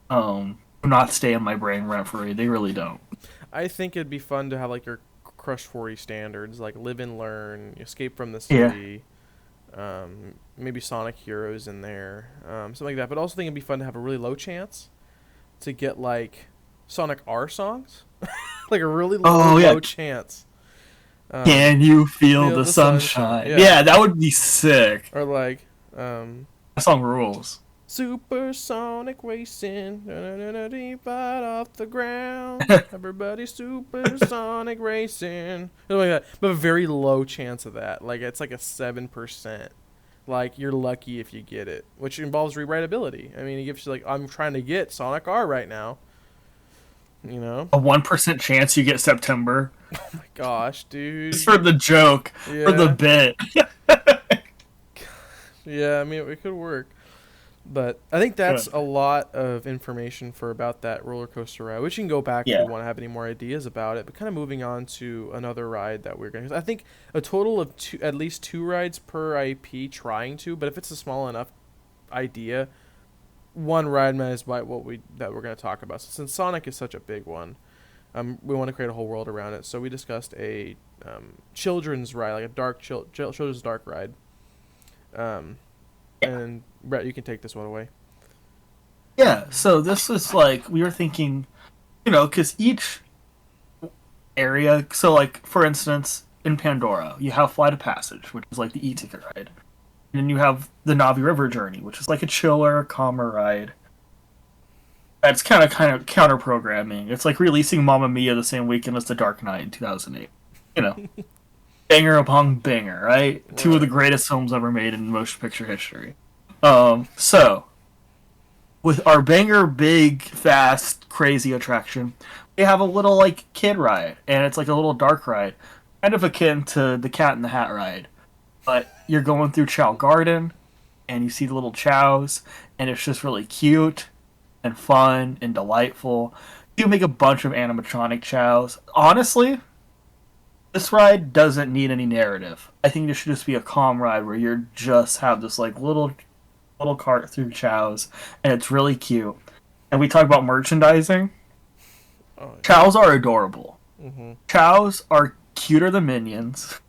do not stay in my brain rent free. They really don't. I think it'd be fun to have like your Crush 40 standards, like Live and Learn, Escape from the City, maybe Sonic Heroes in there, something like that. But also think it'd be fun to have a really low chance to get like Sonic R songs, like a really low chance. Can you feel the sunshine? Yeah, that would be sick. Or like, that song rules. Supersonic racing, right off the ground. Everybody supersonic racing. Something like that. But a very low chance of that. Like it's like a 7%. Like you're lucky if you get it, which involves rewritability. I mean, it gives you like, I'm trying to get Sonic R right now. A 1% chance you get September. Oh my gosh, dude! Just for the joke, for the bit. Yeah, I mean it could work. But I think that's a lot of information for about that roller coaster ride. We can go back if we want to have any more ideas about it. But kind of moving on to another ride that we're going to... I think a total of at least 2 rides per IP trying to. But if it's a small enough idea, 1 ride is what we're going to talk about. So since Sonic is such a big one, we want to create a whole world around it. So we discussed a children's ride, like a children's dark ride. And Brett, you can take this one away. Yeah, so this is like, we were thinking, because each area, so like, for instance, in Pandora, you have Flight of Passage, which is like the e-ticket ride. And then you have the Navi River Journey, which is like a chiller, calmer ride. That's kind of counter-programming. It's like releasing Mamma Mia the same weekend as The Dark Knight in 2008. Banger upon banger, right? 2 of the greatest films ever made in motion picture history. So, with our banger, big, fast, crazy attraction, we have a little, like, kid ride, and it's like a little dark ride, kind of akin to the Cat in the Hat ride. But you're going through Chow Garden, and you see the little chows, and it's just really cute, and fun, and delightful. You make a bunch of animatronic chows. Honestly, this ride doesn't need any narrative. I think this should just be a calm ride where you just have this like little cart through chows, and it's really cute. And we talk about merchandising. Chows are adorable. Chows are cuter than minions.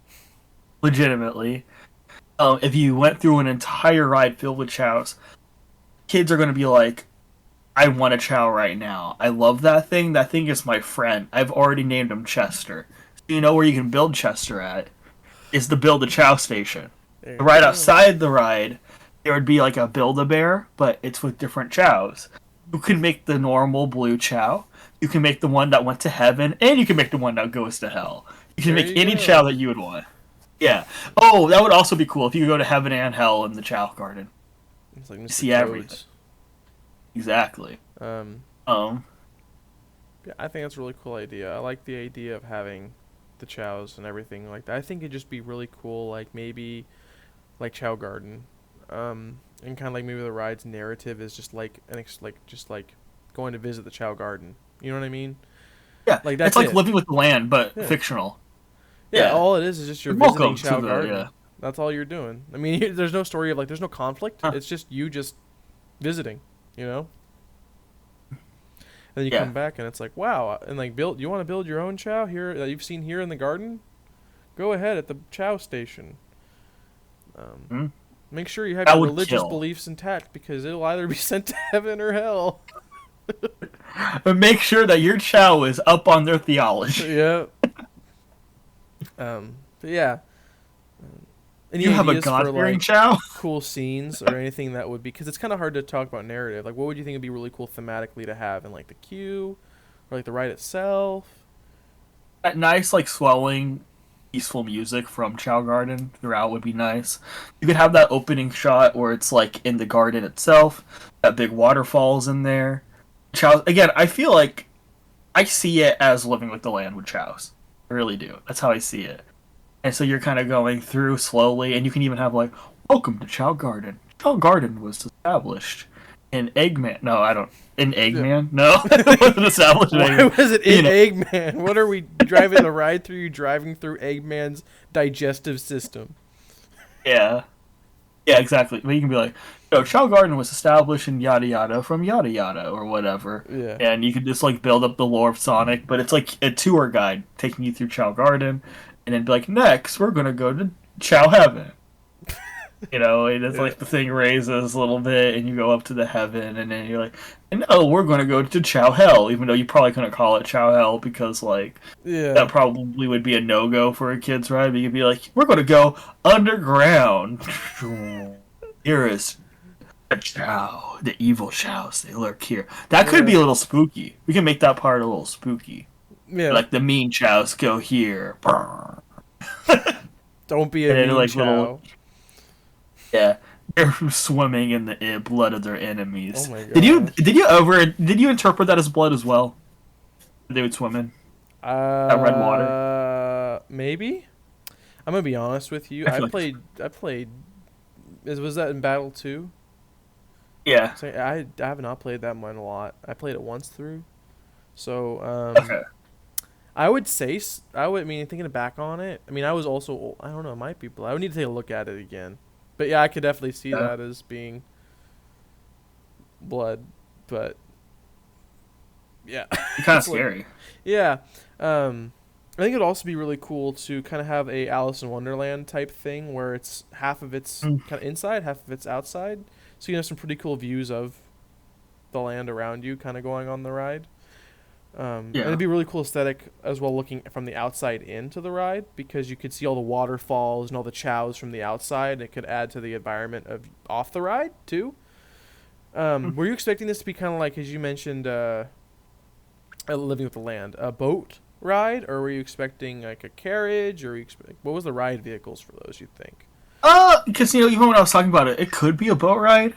Legitimately. If you went through an entire ride filled with chows, kids are going to be like, I want a chow right now. I love that thing. That thing is my friend. I've already named him Chester. You know where you can build Chester at is the Build-A-Chow station. Right outside the ride, there would be like a Build-A-Bear, but it's with different chows. You can make the normal blue chow, you can make the one that went to heaven, and you can make the one that goes to hell. You can make any chow that you would want. Yeah. Oh, that would also be cool if you could go to heaven and hell in the Chow Garden. It's like Mr. See everything. Exactly. Yeah, I think that's a really cool idea. I like the idea of having the chows and everything like that. I think it'd just be really cool, like maybe like Chow Garden, and kind of like maybe the ride's narrative is just like just like going to visit the Chow Garden. You know what I mean? Yeah, like that's like living with the land, but fictional. Yeah, all it is just you're visiting Chow Garden. Yeah. That's all you're doing. I mean, there's no story of like there's no conflict. It's just you just visiting. then you Yeah. come back and it's like, wow, and like build. You want to build your own chow here that you've seen here in the garden? Go ahead at the chow station. Hmm? Make sure you have That your would religious kill. beliefs intact because it'll either be sent to heaven or hell. But make sure that your chow is up on their theology. Yeah. But yeah. Any You have a ideas God for fearing like chow? cool scenes or anything that would be? Because it's kind of hard to talk about narrative. Like, what would you think would be really cool thematically to have in like the queue, or like the ride itself? That nice, like, swelling, peaceful music from Chow Garden throughout would be nice. You could have that opening shot where it's, like, in the garden itself. That big waterfall's in there. Chow, again, I feel like I see it as living with the land with chows. I really do. That's how I see it. And so you're kind of going through slowly, and you can even have, like, welcome to Chow Garden. Chow Garden was established in Eggman. No, I don't. In Yeah. Eggman? No, it wasn't established in Why Eggman. was it You in know, Eggman? What are we driving the ride through? You driving through Eggman's digestive system? yeah. Yeah, exactly. But you can be like, Chow Garden was established in yada yada from yada yada or whatever. Yeah. And you can just like build up the lore of Sonic, but it's like a tour guide taking you through Chow Garden, and then be like, next we're gonna go to Chow Heaven. And it's Yeah. like the thing raises a little bit, and you go up to the heaven, and then you're like, and oh, we're gonna go to Chow Hell, even though you probably couldn't call it Chow Hell because like Yeah. that probably would be a no go for a kid's ride. But you'd be like, we're gonna go underground. Here is a Chow, the evil Chows. They lurk here. That could Yeah. be a little spooky. We can make that part a little spooky. Yeah. Like the mean Chows go here. And Don't be a then mean like little chow. yeah, they're swimming in the blood of their enemies. Oh my Did you interpret that as blood as well? They would swim in that red water. Maybe. I'm gonna be honest with you. I I feel like played. I played. Was that in Battle 2? yeah. So I have not played that one a lot. I played it once through. So Okay. I would say I would. I mean, thinking back on it. I mean, I was also. I don't know. It might be blood. I would need to take a look at it again. But yeah, I could definitely see Yeah. that as being blood. But yeah, Kind of it's like, scary. yeah. I think it'd also be really cool to kind of have a Alice in Wonderland type thing where it's half of it's Mm. kind of inside, half of it's outside. So you have some pretty cool views of the land around you kind of going on the ride. And Yeah. it'd be really cool aesthetic as well looking from the outside into the ride because you could see all the waterfalls and all the chows from the outside and it could add to the environment of off the ride too. Were you expecting this to be kind of like, as you mentioned, living with the land, a boat ride, or were you expecting like a carriage, or what was the ride vehicles for those? You think? Because even when I was talking about it, it could be a boat ride.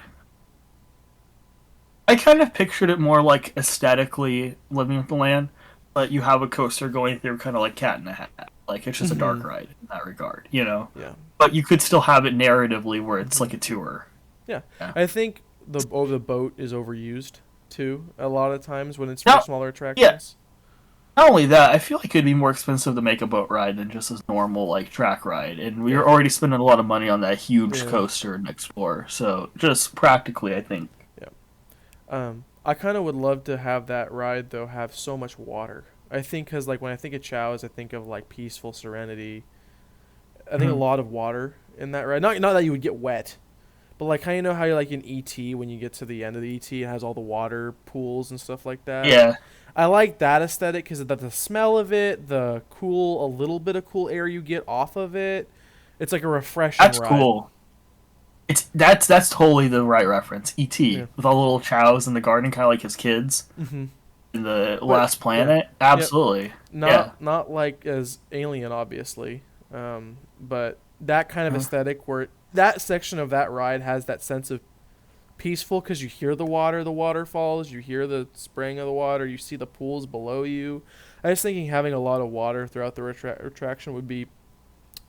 I kind of pictured it more like aesthetically living with the land, but you have a coaster going through kind of like Cat in the Hat. Like it's just a dark ride in that regard. Yeah. But you could still have it narratively where it's like a tour. Yeah, Yeah. I think the boat is overused too a lot of times when it's No, for smaller attractions. Not only that, I feel like it'd be more expensive to make a boat ride than just a normal like track ride, and we were already spending a lot of money on that huge Yeah. coaster in Explorer. So just practically, I think. I kind of would love to have that ride though have so much water. I think because like when I think of chows, I think of like peaceful serenity. I think a Mhm. lot of water in that ride. Not that you would get wet, but like how how you're like in ET when you get to the end of the ET, it has all the water pools and stuff like that. Yeah, I like that aesthetic because of the smell of it, a little bit of cool air you get off of it. It's like a refreshing that's ride. cool. That's totally the right reference. E.T. Yeah. with all the little chows in the garden, kind of like his kids Mm-hmm. in the But Last Planet. Absolutely. Yeah. Not like as Alien, obviously, but that kind of Uh-huh. aesthetic where that section of that ride has that sense of peaceful because you hear the water, the waterfalls, you hear the spraying of the water, you see the pools below you. I was thinking having a lot of water throughout the attraction would be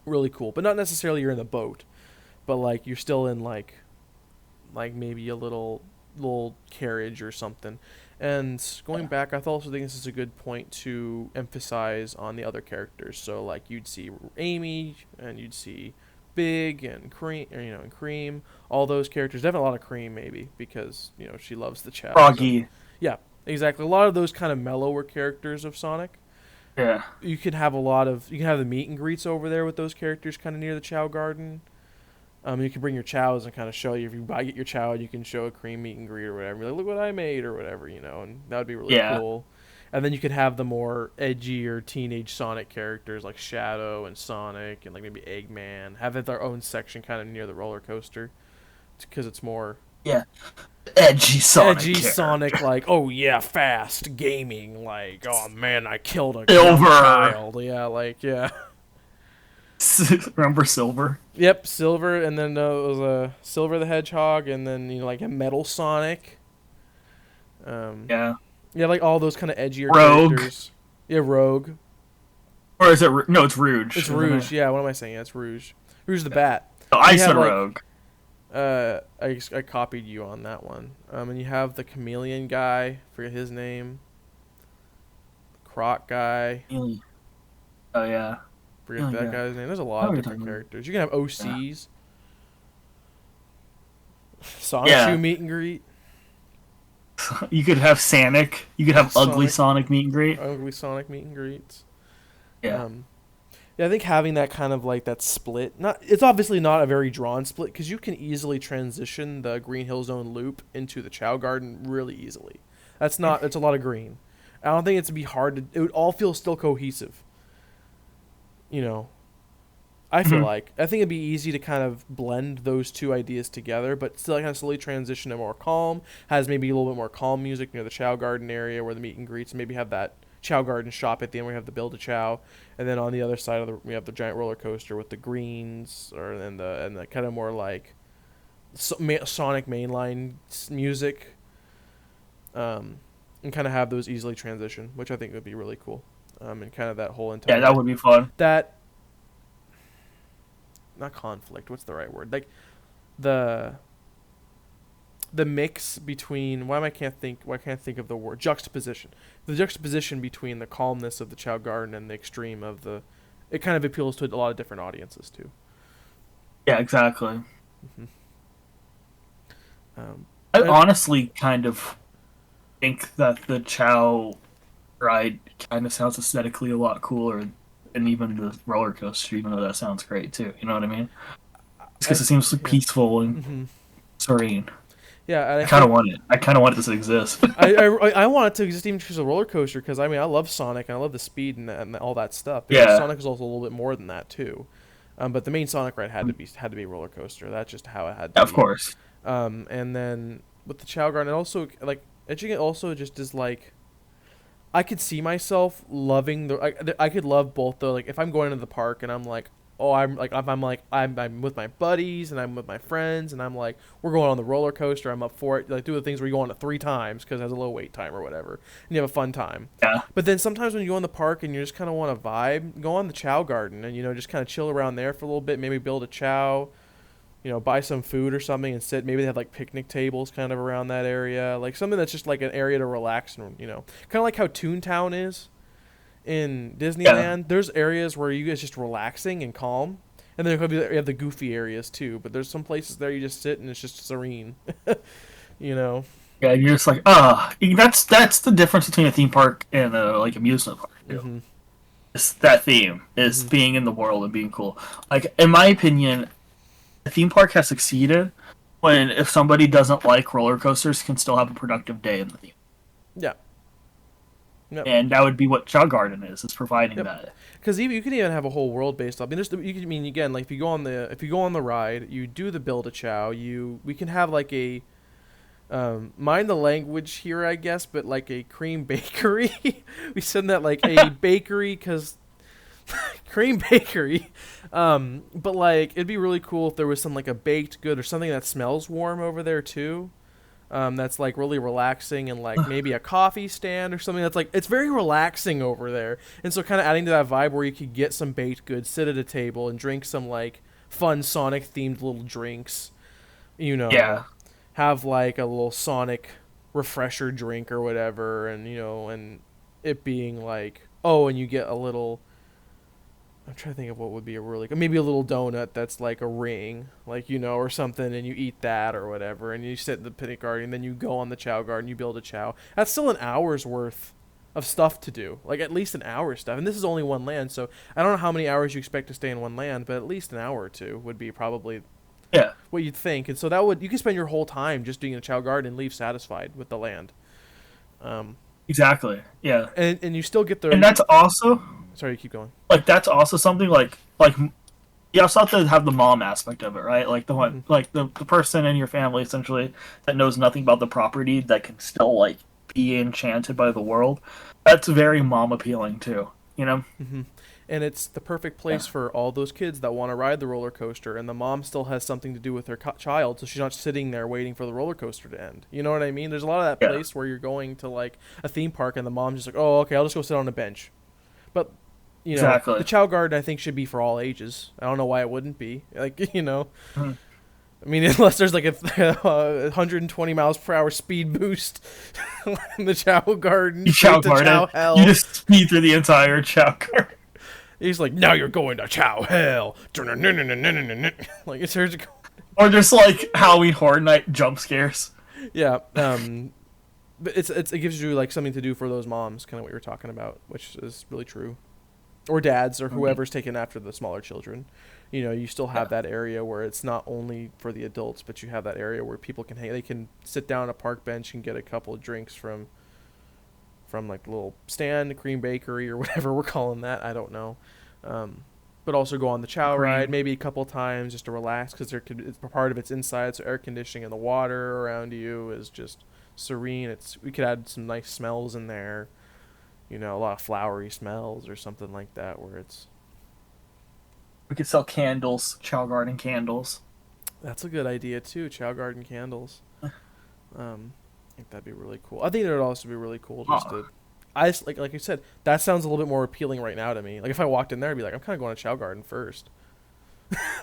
really cool, but not necessarily you're in the boat, but like you're still in like maybe a little carriage or something. And going back, I also think this is a good point to emphasize on the other characters. So like you'd see Amy and you'd see Big and Cream, and Cream, all those characters. Definitely a lot of Cream maybe because she loves the chow. So, Froggy. yeah, Exactly. A lot of those kind of mellower characters of Sonic. Yeah. You can have the meet and greets over there with those characters kind of near the Chow Garden. You can bring your chows and kind of show you if you get your chow, you can show a cream meet and greet or whatever. You're like, look what I made or whatever, and that would be really Yeah. cool. And then you could have the more edgy or teenage Sonic characters like Shadow and Sonic and like maybe Eggman have their own section kind of near the roller coaster because it's more Yeah. Edgy Sonic. edgy character. Sonic, like, oh yeah, fast gaming, like, oh man, I killed a young Silver. child. Yeah, like, yeah. Remember Silver? Yep, Silver, and then it was Silver the Hedgehog, and then like a Metal Sonic. Yeah. Yeah, like all those kind of edgier Rogue. characters. Yeah, Rogue. Or is it? No, it's Rouge. It's Rouge. Yeah, what am I saying? Yeah, it's Rouge. Rouge the Bat. Oh, I You said have, like, Rogue. I copied you on that one. And you have the Chameleon guy. Forget his name. Croc guy. Oh yeah. Forget Oh, that yeah. guy's name. There's a lot of you're different talking characters. You can have OCs. Sonic Yeah. Shoe meet and greet. You could have Sonic. You could have Ugly Sonic. Sonic meet and greet. Ugly Sonic meet and greets. Yeah. Yeah, I think having that kind of like that split, it's obviously not a very drawn split because you can easily transition the Green Hill Zone loop into the Chow Garden really easily. It's a lot of green. I don't think it'd be hard to. It would all feel still cohesive. I feel like I think it'd be easy to kind of blend those two ideas together, but still kind of slowly transition to more calm. Has maybe a little bit more calm music near the Chow Garden area where the meet and greets. Maybe have that Chow Garden shop at the end. We have the Build a Chow, and then on the other side we have the giant roller coaster with the greens, and the kind of more like Sonic mainline music. And kind of have those easily transition, which I think would be really cool. And kind of that whole entire Yeah, that would be fun. that not conflict. What's the right word? Like the mix between why can't think of the word juxtaposition. The juxtaposition between the calmness of the Chow Garden and the extreme of the it kind of appeals to a lot of different audiences too. Yeah, exactly. Um, I honestly kind of think that the Chow ride kind of sounds aesthetically a lot cooler than even the roller coaster, even though that sounds great too. You know what I mean? Because it seems peaceful and serene. Yeah, and I kind of want it. I kind of want it to exist. I want it to exist even just as a roller coaster because I mean I love Sonic and I love the speed and all that stuff. But Yeah. Sonic is also a little bit more than that too. But the main Sonic ride had to be a roller coaster. That's just how it had to be. Of course. And then with the Chow Garden, it also like edging it also just is like I could see myself loving I could love both though. Like if I'm going into the park and I'm like, oh, I'm with my buddies and I'm with my friends and I'm like we're going on the roller coaster. I'm up for it. Like do the things where you go on it 3 times because it has a low wait time or whatever, and you have a fun time. Yeah. But then sometimes when you go in the park and you just kind of want to vibe, go on the Chow Garden and just kind of chill around there for a little bit. Maybe build a chow. Buy some food or something and sit. Maybe they have like picnic tables kind of around that area, like something that's just like an area to relax and kind of like how Toontown is in Disneyland. Yeah. There's areas where you guys just relaxing and calm, and then you have the goofy areas too. But there's some places there you just sit and it's just serene. Yeah, you're just like, that's the difference between a theme park and a like amusement park. Too. It's that theme is being in the world and being cool. Like in my opinion, the theme park has succeeded when if somebody doesn't like roller coasters can still have a productive day in the theme. Yeah. Yep. And that would be what Chow Garden is providing that. Because you can even have a whole world based off. Again, like if you go on the ride, you do the Build a Chow. We can have like a mind the language here, I guess, but like a cream bakery. We send that like a bakery because cream bakery. But like it'd be really cool if there was some like a baked good or something that smells warm over there too. That's like really relaxing and like maybe a coffee stand or something that's like it's very relaxing over there. And so kind of adding to that vibe where you could get some baked goods, sit at a table and drink some like fun Sonic themed little drinks. Yeah. Have like a little Sonic refresher drink or whatever and and it being like and you get a little I'm trying to think of what would be a really maybe a little donut that's like a ring, like or something, and you eat that or whatever, and you sit in the picnic garden, and then you go on the chow garden, you build a chow. That's still an hour's worth of stuff to do, like at least an hour's stuff. And this is only one land, so I don't know how many hours you expect to stay in one land, but at least an hour or two would be probably what you'd think. And so you can spend your whole time just doing a chow garden and leave satisfied with the land. Exactly. Yeah. And you still get the. And that's also. Sorry, you keep going. Like that's also something like you also have to have the mom aspect of it, right? Like the one, like the person in your family essentially that knows nothing about the property that can still like be enchanted by the world. That's very mom appealing too, Mm-hmm. And it's the perfect place for all those kids that want to ride the roller coaster, and the mom still has something to do with her child, so she's not sitting there waiting for the roller coaster to end. You know what I mean? There's a lot of that place where you're going to like a theme park, and the mom's just like, "Oh, okay, I'll just go sit on a bench." But the chow garden I think should be for all ages. I don't know why it wouldn't be. Like Mm-hmm. I mean, unless there's like a 120 miles per hour speed boost in the chow garden. You just speed through the entire chow garden. He's like, now you're going to chow hell. Like it's surgical. Or just like Halloween Horror Night jump scares. Yeah. But it gives you like something to do for those moms, kind of what you were talking about, which is really true. Or dads or whoever's taken after the smaller children. You still have that area where it's not only for the adults, but you have that area where people can they can sit down on a park bench and get a couple of drinks from like a little stand, cream bakery or whatever we're calling that. I don't know. But also go on the chow ride maybe a couple times just to relax, because it's part of it's inside, so air conditioning and the water around you is just serene. We could add some nice smells in there, a lot of flowery smells or something like that where it's. We could sell candles, chow garden candles. That's a good idea too, chow garden candles. I think that'd be really cool. I think it would also be really cool like you said, that sounds a little bit more appealing right now to me. Like if I walked in there, I'd be like, I'm kind of going to chow garden first.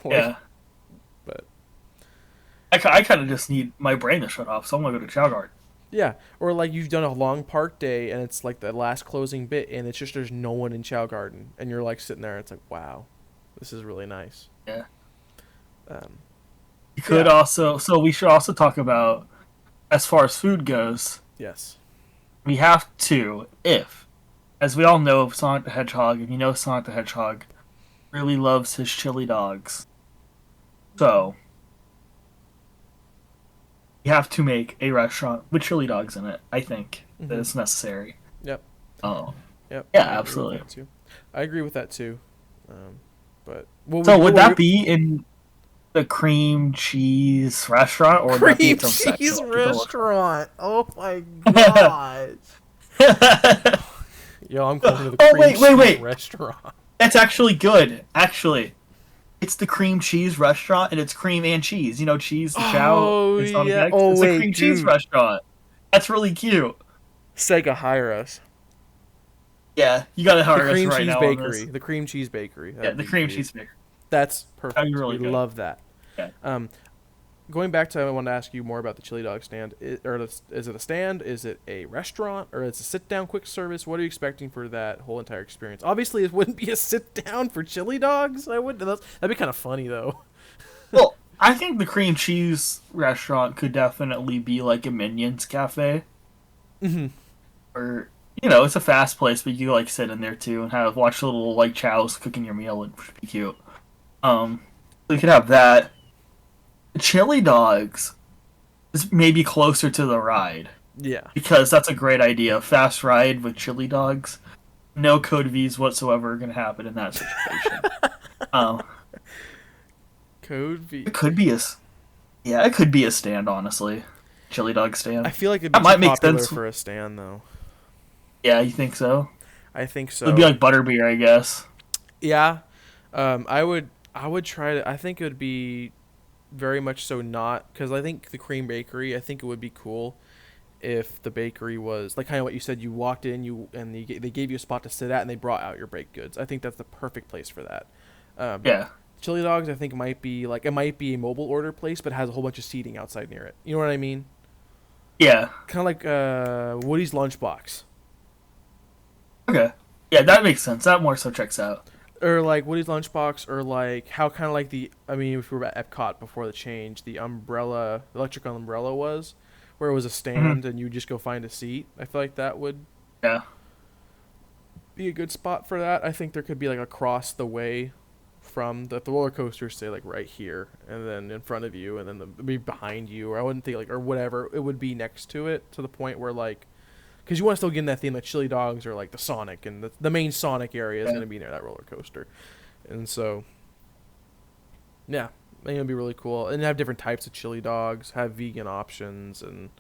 Yeah. But I kind of just need my brain to shut off, so I'm going to go to chow garden. Yeah, or like you've done a long park day and it's like the last closing bit and it's just there's no one in chow garden and you're like sitting there and it's like, wow, this is really nice. Yeah. You could also, so we should also talk about, as far as food goes. Yes. We have to, as we all know Sonic the Hedgehog, and Sonic the Hedgehog really loves his chili dogs. So, you have to make a restaurant with chili dogs in it, I think, that it's necessary. Yep. Oh. Yep. Yeah, absolutely. I agree with that too. But would that be in the cream cheese restaurant, or would that be its own section? Cream cheese restaurant. Oh my god. Yo, I'm going to the cream cheese restaurant. That's actually good. Actually, it's the cream cheese restaurant, and it's cream and cheese. Cheese, the chow. Oh yeah. It's a cream cheese restaurant. That's really cute. Sega, hire us. Yeah, you gotta hire us right now. The cream cheese bakery. Yeah, the cream cheese bakery. That's perfect. That'd be really good. Love that. Yeah. Going back to, I wanted to ask you more about the chili dog stand. Is it a stand? Is it a restaurant? Or is it a sit-down quick service? What are you expecting for that whole entire experience? Obviously, it wouldn't be a sit-down for chili dogs. That'd be kind of funny, though. Well, I think the cream cheese restaurant could definitely be like a Minions cafe. Mm-hmm. Or, it's a fast place, but you like sit in there too and watch the little like chows cooking your meal. It would be cute. So you could have that. Chili dogs is maybe closer to the ride. Yeah. Because that's a great idea. Fast ride with chili dogs. No code V's whatsoever are going to happen in that situation. Code V. It could be a stand, honestly. Chili dog stand. I feel like it'd be too popular for a stand, though. Yeah, you think so? I think so. It'd be like butterbeer, I guess. Yeah. I would try to. I think it would be very much so not, because I think the cream bakery, I think it would be cool if the bakery was like kind of what you said. You walked in, they gave you a spot to sit at, and they brought out your baked goods. I think that's the perfect place for that. Yeah. Chili dogs, I think it might be a mobile order place, but has a whole bunch of seating outside near it. You know what I mean? Yeah. Kind of like Woody's Lunchbox. Okay. Yeah, that makes sense. That more so checks out. or like Woody's Lunchbox, or like how kind of like I mean, if we were at Epcot before the change, the umbrella, electric umbrella was, where it was a Mhm. stand and you just go find a seat. I feel like that would Yeah. be a good spot for that. I think there could be like across the way from the roller coasters, say like right here, and then in front of you, and then be behind you, or I wouldn't think like or whatever. It would be next to it to the point where like, because you want to still get in that theme, like chili dogs or like the Sonic, and the main Sonic area is Yeah. going to be near that roller coaster, and so yeah, I think it'd be really cool, and have different types of chili dogs, have vegan options, and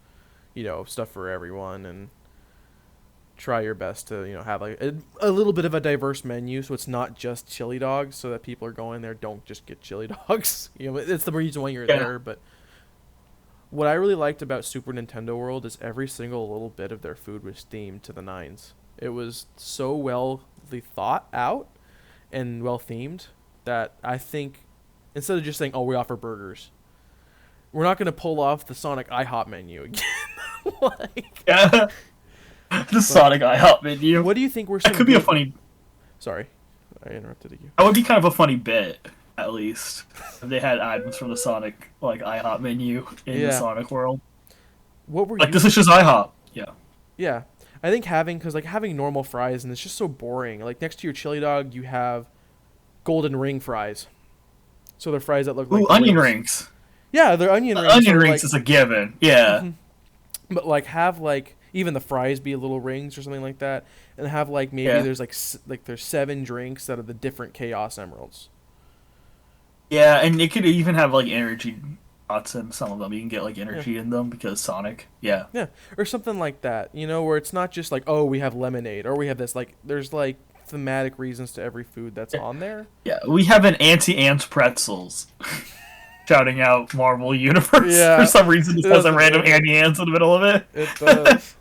stuff for everyone, and try your best to have like a little bit of a diverse menu, so it's not just chili dogs, so that people are going there don't just get chili dogs. It's the reason why you're Yeah. there. But what I really liked about Super Nintendo World is every single little bit of their food was themed to the nines. It was so well thought out and well themed that I think instead of just saying, oh, we offer burgers, we're not going to pull off the Sonic IHOP menu again. Like, Yeah. The but Sonic IHOP menu. what do you think were That some could be a good? funny. Sorry, I interrupted you. That would be kind of a funny bit, at least, if they had items from the Sonic like IHOP menu in the Yeah. Sonic world. What were Like you? this is just IHOP. Yeah. Yeah, I think having normal fries and it's just so boring. Like next to your chili dog, you have golden ring fries. So they're fries that look Ooh, like onion rings. rings. Yeah, they're onion rings. Onion So rings like, is a given. Yeah. but like have like even the fries be little rings or something like that, and have like maybe Yeah. there's like there's 7 drinks that are the different Chaos Emeralds. Yeah, and it could even have like energy shots in some of them. You can get like Yeah. energy in them because Sonic. Yeah. Yeah, or something like that. Where it's not just like, oh, we have lemonade or we have this. Like there's like thematic reasons to every food that's on there. Yeah. We have an anti-ant pretzels. Shouting out Marvel Universe. For Yeah, some reason it just has a doesn't random really. anti-ants in the middle of it. It does.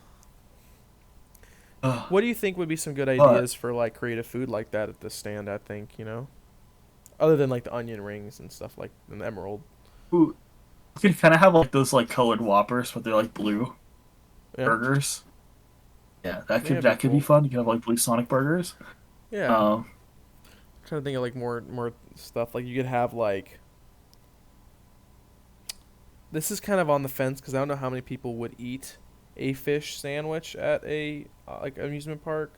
Ugh. What do you think would be some good But ideas for like creative food like that at this stand? I think other than like the onion rings and stuff like an emerald. ooh, you could kind of have like those like colored Whoppers, but they're like blue Yeah, burgers. Yeah, yeah, it'd that be could be cool. fun. You could have like blue Sonic burgers. Yeah, Um, trying to think of like more stuff. Like you could have like this is kind of on the fence because I don't know how many people would eat a fish sandwich at a like amusement park,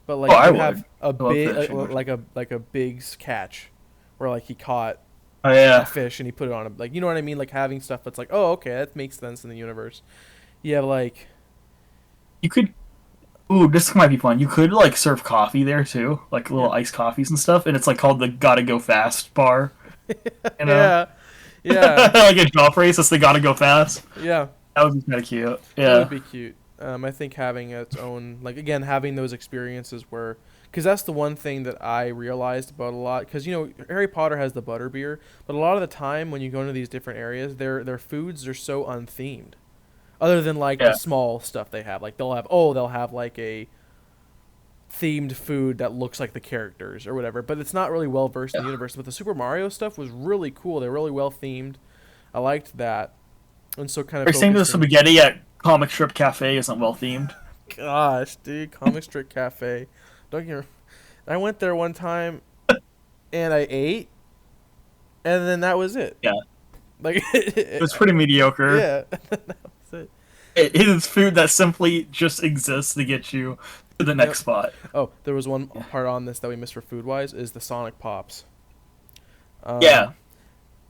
but like oh, you I could would. have a I love big fish. like a big catch, where like he caught Oh a yeah, fish and he put it on a like what I mean, like having stuff that's like, oh, okay, that makes sense in the universe. You have like you could. Ooh, this might be fun. You could like serve coffee there too, like yeah little iced coffees and stuff, and it's like called the Gotta Go Fast bar. You know, yeah yeah like a job phrase. It's the Gotta Go Fast. yeah That would be kind of cute. it would Yeah, be cute. I think having its own like again having those experiences where because that's the one thing that I realized about a lot because Harry Potter has the butterbeer, but a lot of the time when you go into these different areas, their foods are so unthemed. Other than like the yeah. small stuff they have, like they'll have like a themed food that looks like the characters or whatever, but it's not really well versed in the Yeah. universe. But the Super Mario stuff was really cool. They're really well themed. I liked that, and so kind Are of you saying the focusing. spaghetti at Comic Strip Cafe isn't well themed? Gosh, dude, Comic Strip Cafe. Don't get. I went there one time and I ate, and then that was it. Yeah, Like, it was pretty mediocre. yeah, that was it. It is food that simply just exists to get you to the Yep. next spot. Oh, there was one Yeah. part on this that we missed for food wise is the Sonic Pops. Yeah,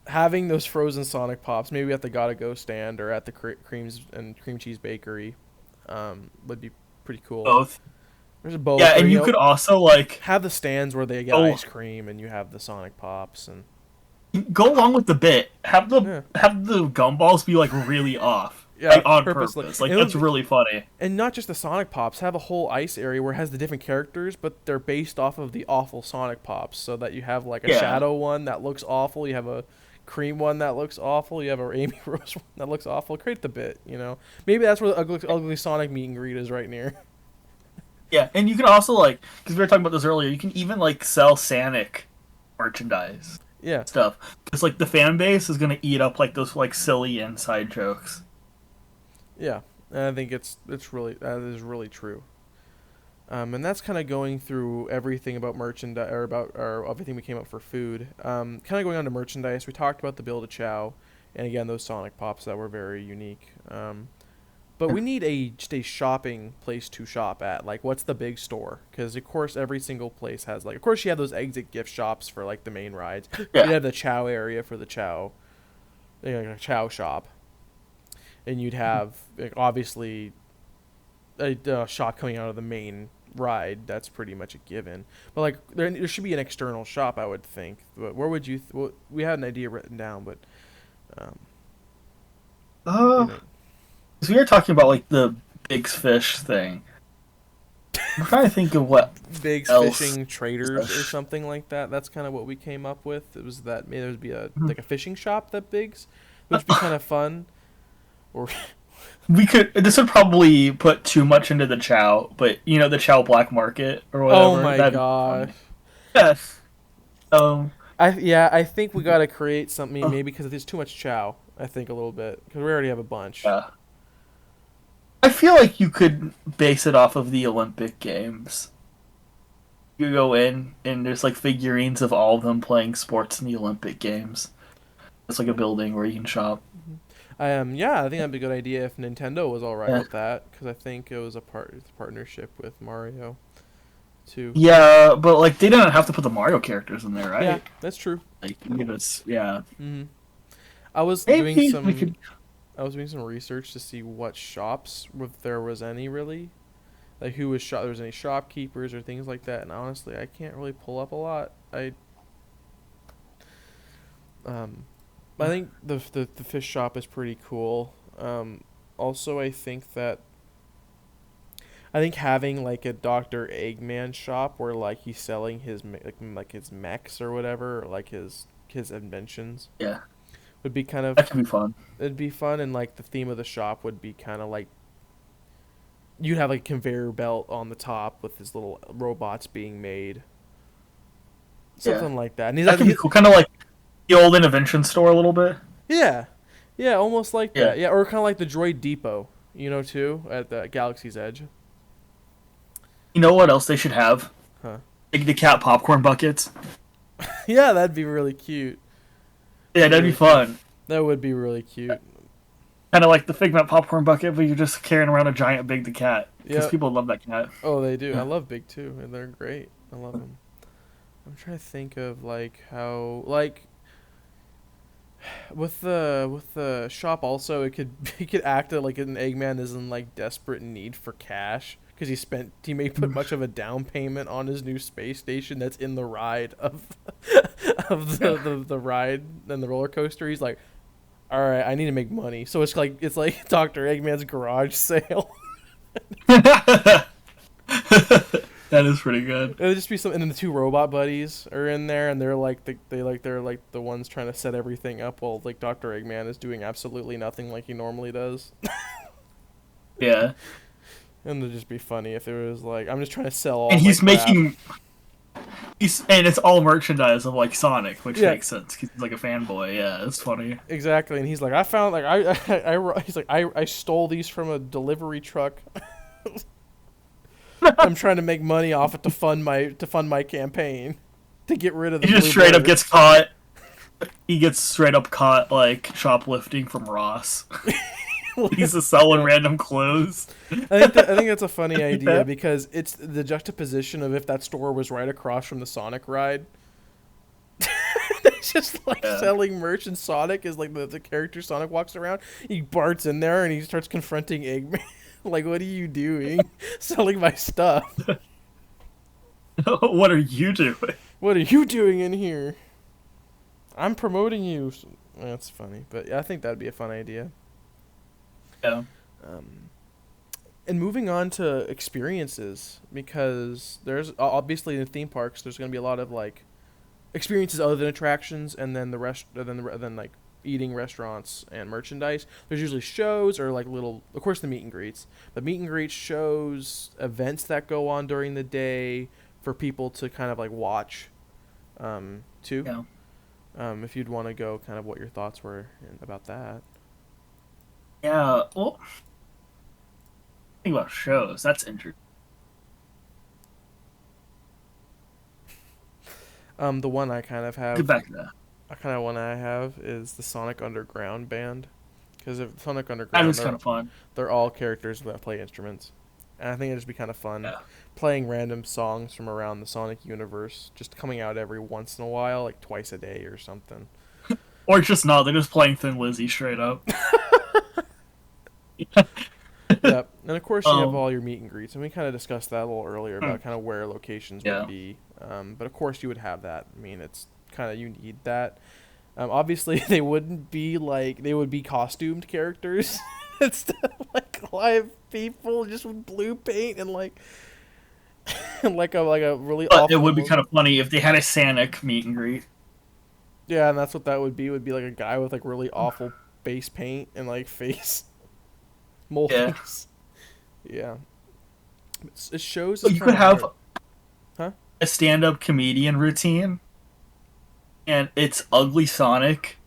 Having those frozen Sonic Pops, maybe at the Gotta Go stand or at the Creams and Cream Cheese Bakery, would be pretty cool. both. There's a both. Yeah, Or, and you could also like have the stands where they get go ice cream and you have the Sonic Pops and go along with the bit. yeah, Have the gumballs be like really off, yeah, like on purposely. purpose. Like And that's really funny. and not just the Sonic Pops. Have a whole ice area where it has the different characters, but they're based off of the awful Sonic Pops. So that you have like a Yeah, Shadow one that looks awful. You have a Cream one that looks awful. You have a Amy Rose one that looks awful. Create the bit, Maybe that's where the ugly Sonic meet and greet is right near. yeah, and you can also like because we were talking about this earlier. You can even like sell Sonic merchandise Yeah, stuff because like the fan base is gonna eat up like those like silly inside jokes. yeah. And I think it's really that is really true. And that's kind of going through everything about merchandise or about or everything we came up for food. Kind of going on to merchandise, we talked about the Build a Chow, and again those Sonic Pops that were very unique. But we need just a shopping place to shop at. Like, what's the big store? Because of course every single place has like, of course you have those exit gift shops for like the main rides. You'd Yeah. have the Chow area for the Chow, like a Chow shop, and you'd have like, obviously a shop coming out of the main ride. That's pretty much a given. But like there should be an external shop, I would think. But where would you? Well, we had an idea written down, but um, you Uh, know, 'Cause we were talking about like the big fish thing. I'm trying to think of what Biggs else. Fishing Traders or something like that. That's kind of what we came up with. It was that maybe there would be a like a fishing shop that Biggs, which would be kind of fun. Or We could. This would probably put too much into the Chow, but you know the Chow black market or oh whatever. my That'd be god. funny. Yes. Um. I think we got to create something maybe because there's too much chow. I think a little bit because we already have a bunch. Yeah. I feel like you could base it off of the Olympic Games. You go in and there's like figurines of all of them playing sports in the Olympic Games. It's like a building where you can shop. Yeah, I think that'd be a good idea if Nintendo was all right Yeah. with that because I think it was a partnership with Mario too. Yeah, but like they didn't have to put the Mario characters in there, Yeah, right? that's true. Like you just yeah. hmm I was doing Maybe we some could. I was doing some research to see what shops, if there was any really, like who was shop. There was any shopkeepers or things like that. And honestly, I can't really pull up a lot. Um, I think the fish shop is pretty cool. Also, I think having like a Doctor Eggman shop where like he's selling his like his mechs or whatever, or like his inventions Yeah, would be kind of that could be fun. it'd be fun. And like the theme of the shop would be kind of like you'd have like a conveyor belt on the top with his little robots being made, Yeah, something like that. And that could be cool. Kind of like the old Invention store a little bit. yeah, yeah, almost like Yeah. that. Yeah, or kind of like the Droid Depot, too, at the Galaxy's Edge. You know what else they should have? Huh. Like the cat popcorn buckets. Yeah, that'd be really cute. Yeah, that'd be fun. That would be really cute. Kind of like the Figment popcorn bucket, but you're just carrying around a giant Big the Cat because Yeah. people love that cat. Oh, they do. I Yeah. love Big too, and they're great. I love them. I'm trying to think of like how like with the shop also it could it could act like an Eggman is in like desperate need for cash because he may put much of a down payment on his new space station that's in the ride of of the ride and the roller coaster. He's like, all right, I need to make money, so it's like Dr. Eggman's garage sale. That is pretty good. It'll just be some, and then the two robot buddies are in there, and they're like they're like the ones trying to set everything up while like Dr. Eggman is doing absolutely nothing like he normally does. Yeah, And it'd just be funny if it was like I'm just trying to sell all and my he's crap. making. And it's all merchandise of like Sonic, which Yeah. makes sense. 'Cause he's like a fanboy. Yeah, it's funny. Exactly, and he's like I found like he's like I stole these from a delivery truck. I'm trying to make money off it to fund my campaign to get rid of the He just blue straight up bird. gets caught. He gets straight up caught like shoplifting from Ross. He's just selling random clothes. I think that's a funny idea Yeah. because it's the juxtaposition of if that store was right across from the Sonic ride. It's just like Yeah. selling merch, and Sonic is like the character Sonic walks around. He barts in there and he starts confronting Eggman. Like, what are you doing? Selling my stuff. What are you doing? What are you doing in here? I'm promoting you. That's funny, but yeah, I think that'd be a fun idea. Yeah. And moving on to experiences, because there's obviously in theme parks, there's going to be a lot of like experiences other than attractions, and then then like eating restaurants and merchandise. There's usually shows or like little, of course, the meet and greets, but meet and greets, shows, events that go on during the day for people to kind of like watch, too. Yeah. If you'd want to go, kind of what your thoughts were about that. Yeah. Well, think about shows. That's interesting. The one I kind of Get have, back to that. one I have is the Sonic Underground band, because if Sonic That Underground, is kind of fun. they're all characters that play instruments, and I think it'd just be kind of fun Yeah. playing random songs from around the Sonic universe, just coming out every once in a while, like twice a day or something. Or just not. They're just playing Thin Lizzy straight up. Yep, and of course you have um. all your meet and greets, and we kind of discussed that a little earlier hmm, about kind of where locations would Yeah. be. But of course you would have that. I mean, it's kind of you need that. Obviously they wouldn't be like they would be costumed characters instead of like live people just with blue paint and like and like a really But it awful would be look. kind of funny if they had a Sonic meet and greet. Yeah, and that's what that would be. Would be like a guy with like really awful base paint and like face Yeah. moldings. Yeah, it shows But it's you kind could of have hard, huh? a stand-up comedian routine, and it's Ugly Sonic,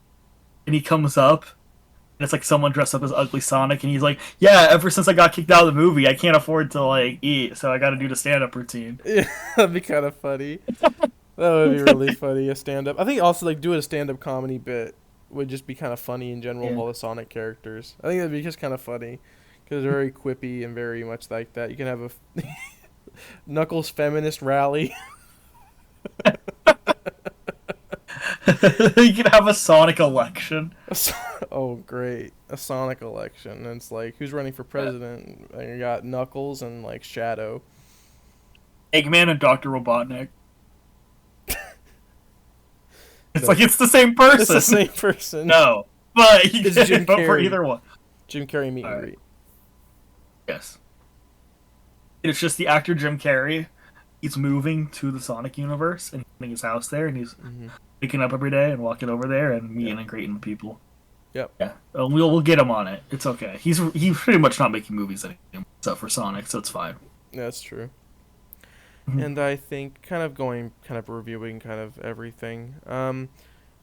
and he comes up, and it's like someone dressed up as Ugly Sonic, and he's like, "Yeah, ever since I got kicked out of the movie, I can't afford to like eat, so I got to do the stand-up routine." Yeah, that'd be kind of funny. That would be really funny. A stand up. I think also like doing a stand up comedy bit would just be kind of funny in general with Yeah. all the Sonic characters. I think that'd be just kind of funny because they're very quippy and very much like that. You can have a Knuckles feminist rally. You could have a Sonic election. Oh, great! A Sonic election. And it's like who's running for president? And you got Knuckles and like Shadow. Eggman and Dr. Robotnik. It's No, like it's the same it's the person. same person. No, but you It's can Jim vote for Carrey. either one. Jim Carrey meet All and right. greet. Yes. It's just the actor Jim Carrey. He's moving to the Sonic universe and getting his house there, and he's Mm-hmm. waking up every day and walking over there and meeting Yep. and greeting the people. Yep. Yeah, we'll get him on it. It's okay. He's pretty much not making movies anymore, except for Sonic, so it's fine. That's true. Mhm. And I think kind of reviewing kind of everything.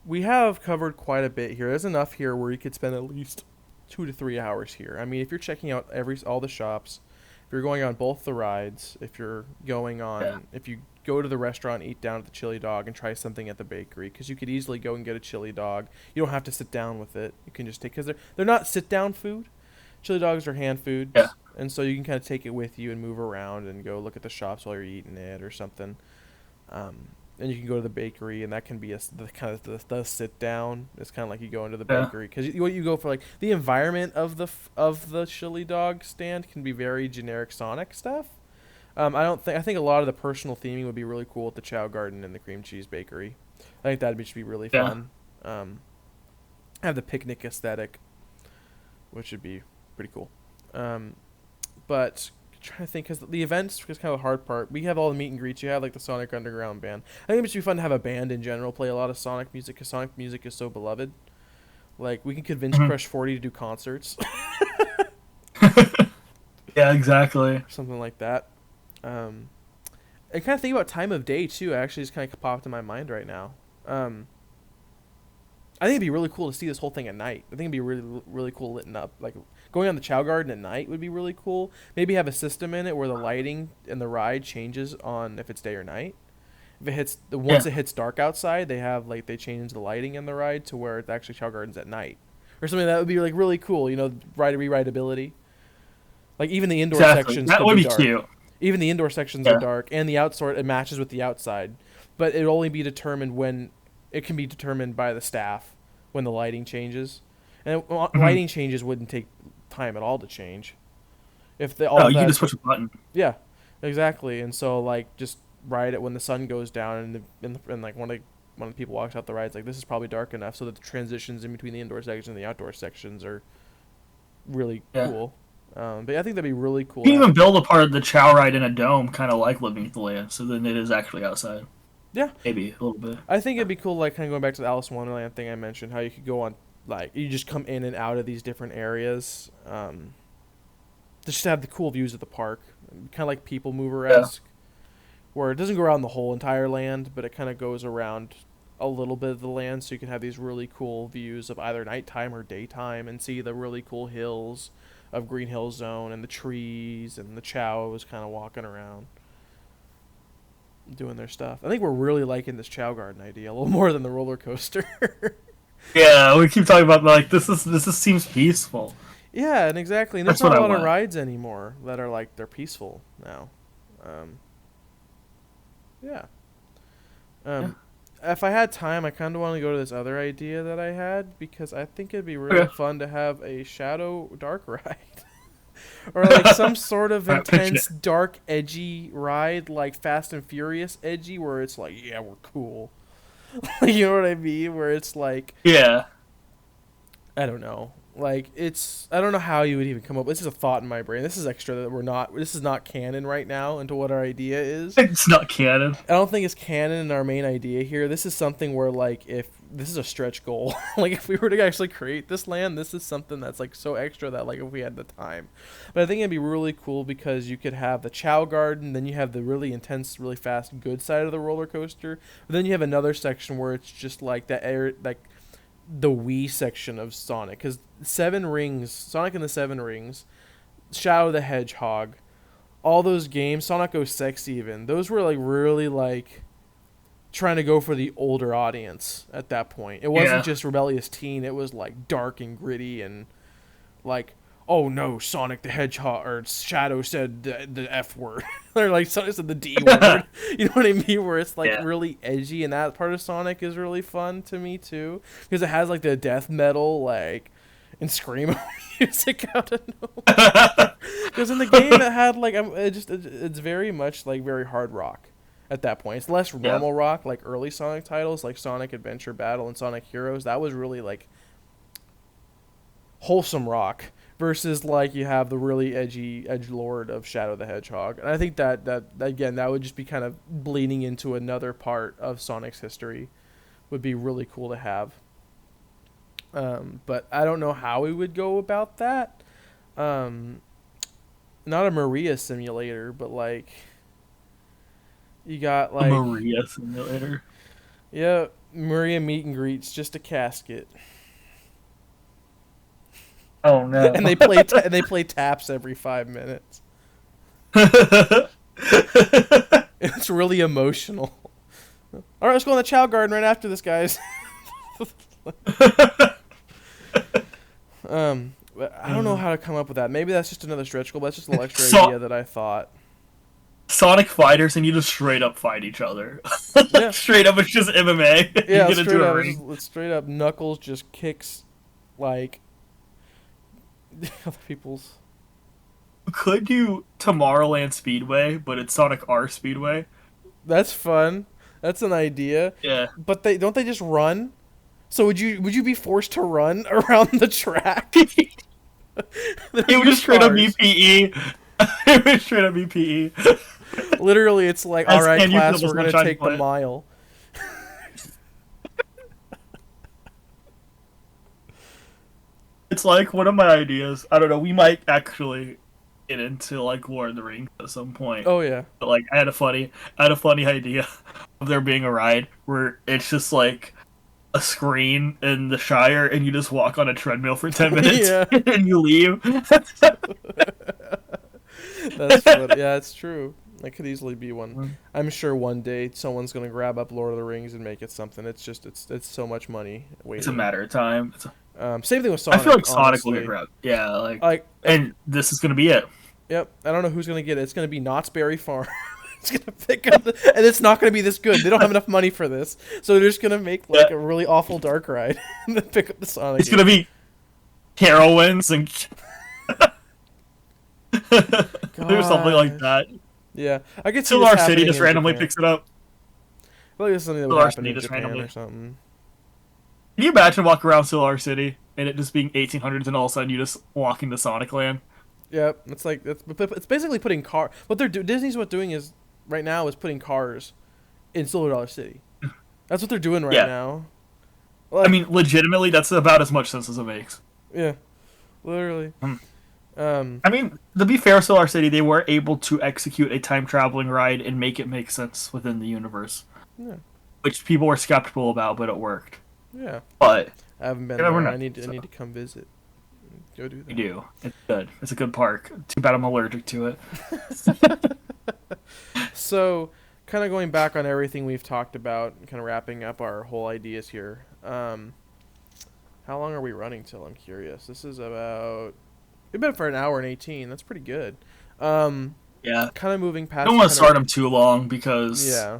We have covered quite a bit here. There's enough here where you could spend at least 2 to 3 hours here. I mean, if you're checking out all the shops, if you're going on both the rides, Yeah, if you go to the restaurant, eat down at the chili dog, and try something at the bakery, because you could easily go and get a chili dog. You don't have to sit down with it. You can just take because they're not sit down food. Chili dogs are hand yeah, foods, and so you can kind of take it with you and move around and go look at the shops while you're eating it or something. Um, and you can go to the bakery, and that can be the kind of the sit down. It's kind of like you go into the yeah. bakery because you go for like the environment of of the chili dog stand can be very generic Sonic stuff. I think a lot of the personal theming would be really cool at the Chow Garden and the cream cheese bakery. I think that'd just be really Yeah. fun. Um, have the picnic aesthetic, which would be pretty cool. Um, but trying to think because the events is kind of the hard part. We have all the meet and greets. You have like the Sonic Underground band. I think it would be fun to have a band in general play a lot of Sonic music because Sonic music is so beloved. Like we can convince Mhm. Crush 40 to do concerts, Yeah, exactly. something like that. Um, and kind of think about time of day too. Actually, just kind of popped in my mind right now. Um, I think it'd be really cool to see this whole thing at night. I think it'd be really cool lit up. Like going on the Chow Garden at night would be really cool. Maybe have a system in it where the lighting and the ride changes on if it's day or night. If it hits Yeah, once it hits dark outside, they have like they change the lighting in the ride to where it's actually Chow Gardens at night or something that would be like really cool. Ride rewritability. Like even the indoor exactly. sections That could would be be dark. cute. Even the indoor sections are Yeah. dark, and the outside it matches with the outside, but it only be determined when it can be determined by the staff when the lighting changes, and Mhm. lighting changes wouldn't take time at all to change. If No, all you can that, just push a button. yeah, exactly, and so like just ride it when the sun goes down, and like when the people walks out the ride, it's like this is probably dark enough so that the transitions in between the indoor section and the outdoor sections are really Yeah. cool. But yeah, I think that'd be really cool You to can have even a build a part of the Chow ride in a dome, kind of like Living with the Land, so then it is actually outside. yeah. Maybe a little bit. I think it'd be cool, like kind of going back to the Alice in Wonderland thing I mentioned, how you could go on, like you just come in and out of these different areas, just to have the cool views of the park, kind of like People Mover Yeah. esque, where it doesn't go around the whole entire land, but it kind of goes around a little bit of the land, so you can have these really cool views of either nighttime or daytime, and see the really cool hills of Green Hill Zone and the trees and the Chow was kind of walking around. doing their stuff. I think we're really liking this Chow Garden idea a little more than the roller coaster. Yeah, we keep talking about like this seems peaceful. Yeah, and exactly. And there's That's not what a I lot of want. rides anymore that are like they're peaceful now. Yeah. Yeah. If I had time, I kind of want to go to this other idea that I had because I think it'd be really Okay. fun to have a shadow dark ride. Or like some sort of Alright, pitch it. intense, dark, edgy ride, like Fast and Furious edgy, where it's like, yeah, we're cool. You know what I mean? Where it's like, Yeah. I don't know. Like I don't know how you would even come up. This is a thought in my brain. This is extra that this is not canon right now into what our idea is. It's not canon. I don't think it's canon in our main idea here. This is something where like if this is a stretch goal, like if we were to actually create this land, this is something that's like so extra that like if we had the time. But I think it'd be really cool because you could have the Chow Garden, then you have the really intense, really fast, good side of the roller coaster. But then you have another section where it's just like that air, like the Wii section of Sonic, because Sonic and the Seven Rings, Shadow the Hedgehog, all those games, Sonic 06 even, those were like really like trying to go for the older audience at that point. It wasn't Yeah. just rebellious teen, it was like dark and gritty and like, oh no, Sonic the Hedgehog or Shadow said the F word. Or like Sonic said the D word. You know what I mean? Where it's like Yeah. really edgy, and that part of Sonic is really fun to me too. Because it has like the death metal like and screamo music out of nowhere. Because in the game it had like it's very much like very hard rock at that point. It's less normal rock like early Sonic titles like Sonic Adventure Battle and Sonic Heroes. That was really like wholesome rock versus like you have the really edgy edgelord of Shadow the Hedgehog. And I think that again that would just be kind of bleeding into another part of Sonic's history. Would be really cool to have. But I don't know how we would go about that. Not a Maria simulator, but like you got like Maria Simulator. yeah, Maria meet and greets, just a casket. Oh no. And they play taps every 5 minutes. It's really emotional. All right, let's go in the Chow Garden right after this, guys. But I don't know how to come up with that. Maybe that's just another stretch goal. But that's just a little extra idea that I thought. Sonic fighters, and you just straight up fight each other. Yeah. Straight up, it's just MMA. Yeah, You get into a ring. it's straight up. Knuckles just kicks like other people's. Could do Tomorrowland Speedway, but it's Sonic R Speedway. That's fun. That's an idea. Yeah. But they just run. So would you be forced to run around the track? It would just straight up be PE. It would straight up be PE. Literally, it's like, As all right, can you class, feel we're the gonna sunshine take the play? mile. It's like one of my ideas. I don't know. We might actually get into like Lord of the Rings at some point. Oh yeah. But like, I had a funny idea of there being a ride where it's just like a screen in the Shire, and you just walk on a treadmill for 10 minutes, Yeah. and you leave. That's funny. Yeah, it's true. That could easily be one. I'm sure one day someone's gonna grab up Lord of the Rings and make it something. It's just it's so much money waiting. It's a matter of time. Same thing with Sonic. I feel like Sonic will honestly. get grabbed. Yeah, and this is gonna be it. Yep. I don't know who's gonna get it. It's gonna be Knott's Berry Farm. It's gonna pick up, and it's not gonna be this good. They don't have enough money for this, so they're just gonna make like a really awful dark ride and then pick up the Sonic. It's gonna be Carowinds and or something like that. Yeah, I could see Solar this City happening just in randomly Japan. picks it up. I feel like it's something that would Solar happen City in just Japan randomly. or something. Can you imagine walking around Solar City and it just being 1800s, and all of a sudden you just walk into Sonic Land? Yep, it's like it's basically putting what they're Disney's doing is right now is putting cars in Silver Dollar City. That's what they're doing right now. Like, I mean, legitimately, that's about as much sense as it makes. yeah, literally. I mean, to be fair, Solar City, they were able to execute a time traveling ride and make it make sense within the universe, Yeah, which people were skeptical about, but it worked. yeah. But I haven't been you never there. know, I need to so. come visit. Go do that. You do. It's good. It's a good park. Too bad I'm allergic to it. So, kind of going back on everything we've talked about, kind of wrapping up our whole ideas here. How long are we running till? I'm curious. This is about. We've been for an hour and 18. That's pretty good. Yeah. Kind of moving I past. don't want to start them too long because Yeah.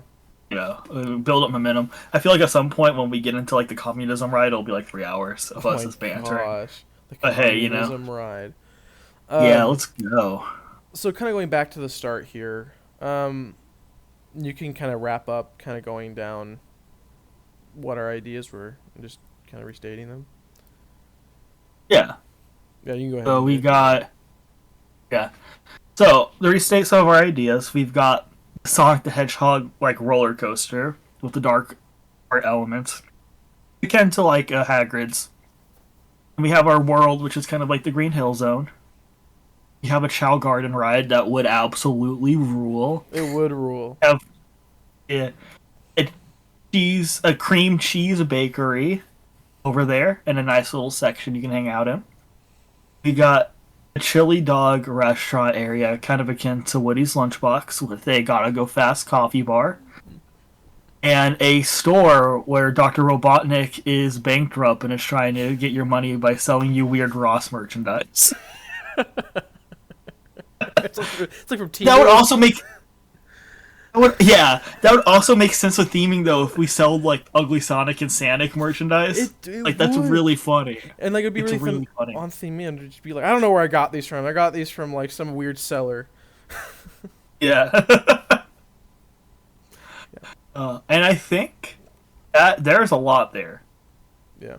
build up momentum. I feel like at some point when we get into like the communism ride, it'll be like 3 hours of us just bantering. Gosh, the But hey, communism ride. Yeah, let's go. So kind of going back to the start here. You can kind of wrap up, kind of going down what our ideas were, and just kind of restating them. Yeah. Yeah, you can go ahead. So we got. Yeah. So to restate some of our ideas, we've got Sonic the Hedgehog like roller coaster with the dark art elements, akin to like Hagrid's. And we have our world, which is kind of like the Green Hill Zone. We have a Chow Garden ride that would absolutely rule. It would rule. Have a cream cheese bakery over there, and a nice little section you can hang out in. We got a chili dog restaurant area, kind of akin to Woody's Lunchbox, with a gotta go fast coffee bar. And a store where Dr. Robotnik is bankrupt and is trying to get your money by selling you weird Ross merchandise. It's like from That would also make... that would also make sense with theming, though, if we sold, like, Ugly Sonic and Sonic merchandise. That's really funny. And, like, it'd be really funny on theme, and it'd just be like, I don't know where I got these from. I got these from, like, some weird seller. Yeah. And I think that there's a lot there. Yeah.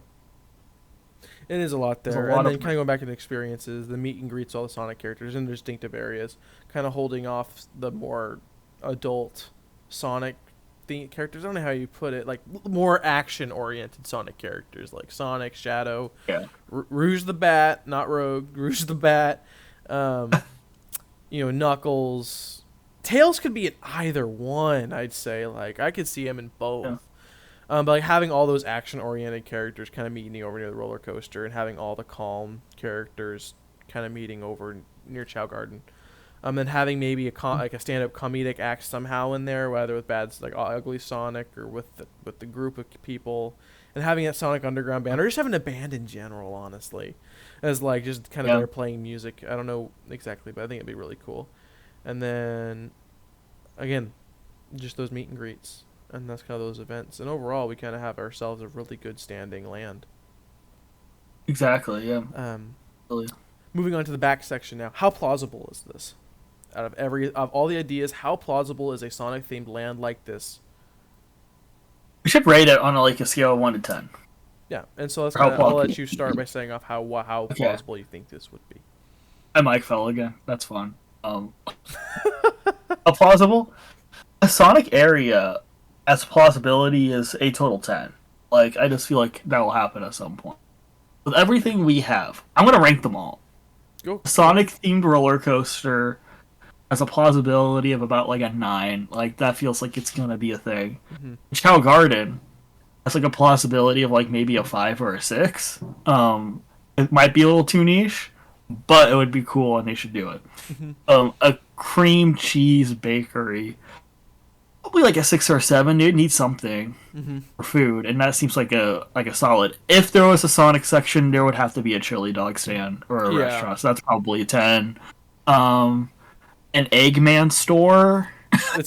It is a lot there. And then kind of going back into experiences, the meet and greets all the Sonic characters in distinctive areas, kind of holding off the more adult Sonic characters. I don't know how you put it, like more action-oriented Sonic characters, like Sonic, Shadow, Rouge the Bat, not Rogue, Rouge the Bat, Knuckles. Tails could be in either one, I'd say. Like, I could see him in both. Yeah. But like having all those action-oriented characters kind of meeting over near the roller coaster, and having all the calm characters kind of meeting over near Chow Garden. And having maybe a stand-up comedic act somehow in there, whether with like Ugly Sonic or with the group of people, and having that Sonic Underground band, or just having a band in general, honestly, as like just kind of there playing music. I don't know exactly, but I think it'd be really cool. And then, again, just those meet and greets, and that's kind of those events. And overall, we kind of have ourselves a really good standing land. Exactly. Yeah. Really. Moving on to the back section now. How plausible is this? Out of all the ideas, how plausible is a Sonic themed land like this? We should rate it on a scale of 1 to 10. Yeah, and so I'll let you start by saying off how plausible you think this would be. I Mike fell again. That's fun. A plausible? A Sonic area as plausibility is a total 10. Like, I just feel like that will happen at some point. With everything we have, I'm going to rank them all. Go. Sonic-themed roller coaster has a plausibility of about, like, a 9. Like, that feels like it's going to be a thing. Mm-hmm. Chow Garden has, like, a plausibility of, like, maybe a 5 or a 6. It might be a little too niche, but it would be cool and they should do it. Mm-hmm. A cream cheese bakery, probably like a 6 or a 7. It needs something for food, and that seems like a solid. If there was a Sonic section, there would have to be a chili dog stand or a restaurant, so that's probably a 10. An Eggman store.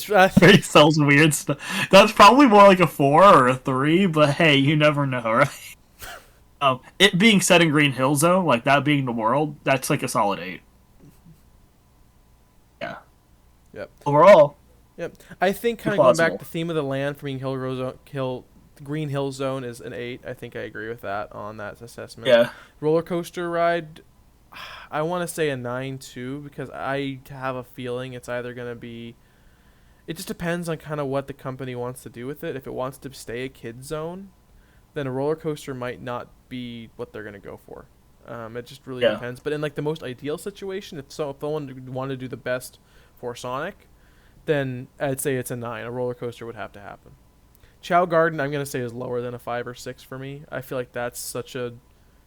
Where he sells weird stuff. That's probably more like a 4 or a 3, but hey, you never know, right? It being set in Green Hill Zone, like that being the world, that's like a solid 8. Yeah. Yep. Overall. Yep. I think kind of going back to the theme of the land for being Green Hill Zone is an 8. I think I agree with that on that assessment. Yeah. Roller coaster ride, I want to say a 9 too, because I have a feeling it's either going to be... It just depends on kind of what the company wants to do with it. If it wants to stay a kid zone, then a roller coaster might not be what they're going to go for. It just really depends. But in like the most ideal situation, if someone wanted to do the best for Sonic, then I'd say it's a 9. A roller coaster would have to happen. Chow Garden, I'm going to say, is lower than a 5 or 6 for me. I feel like that's such a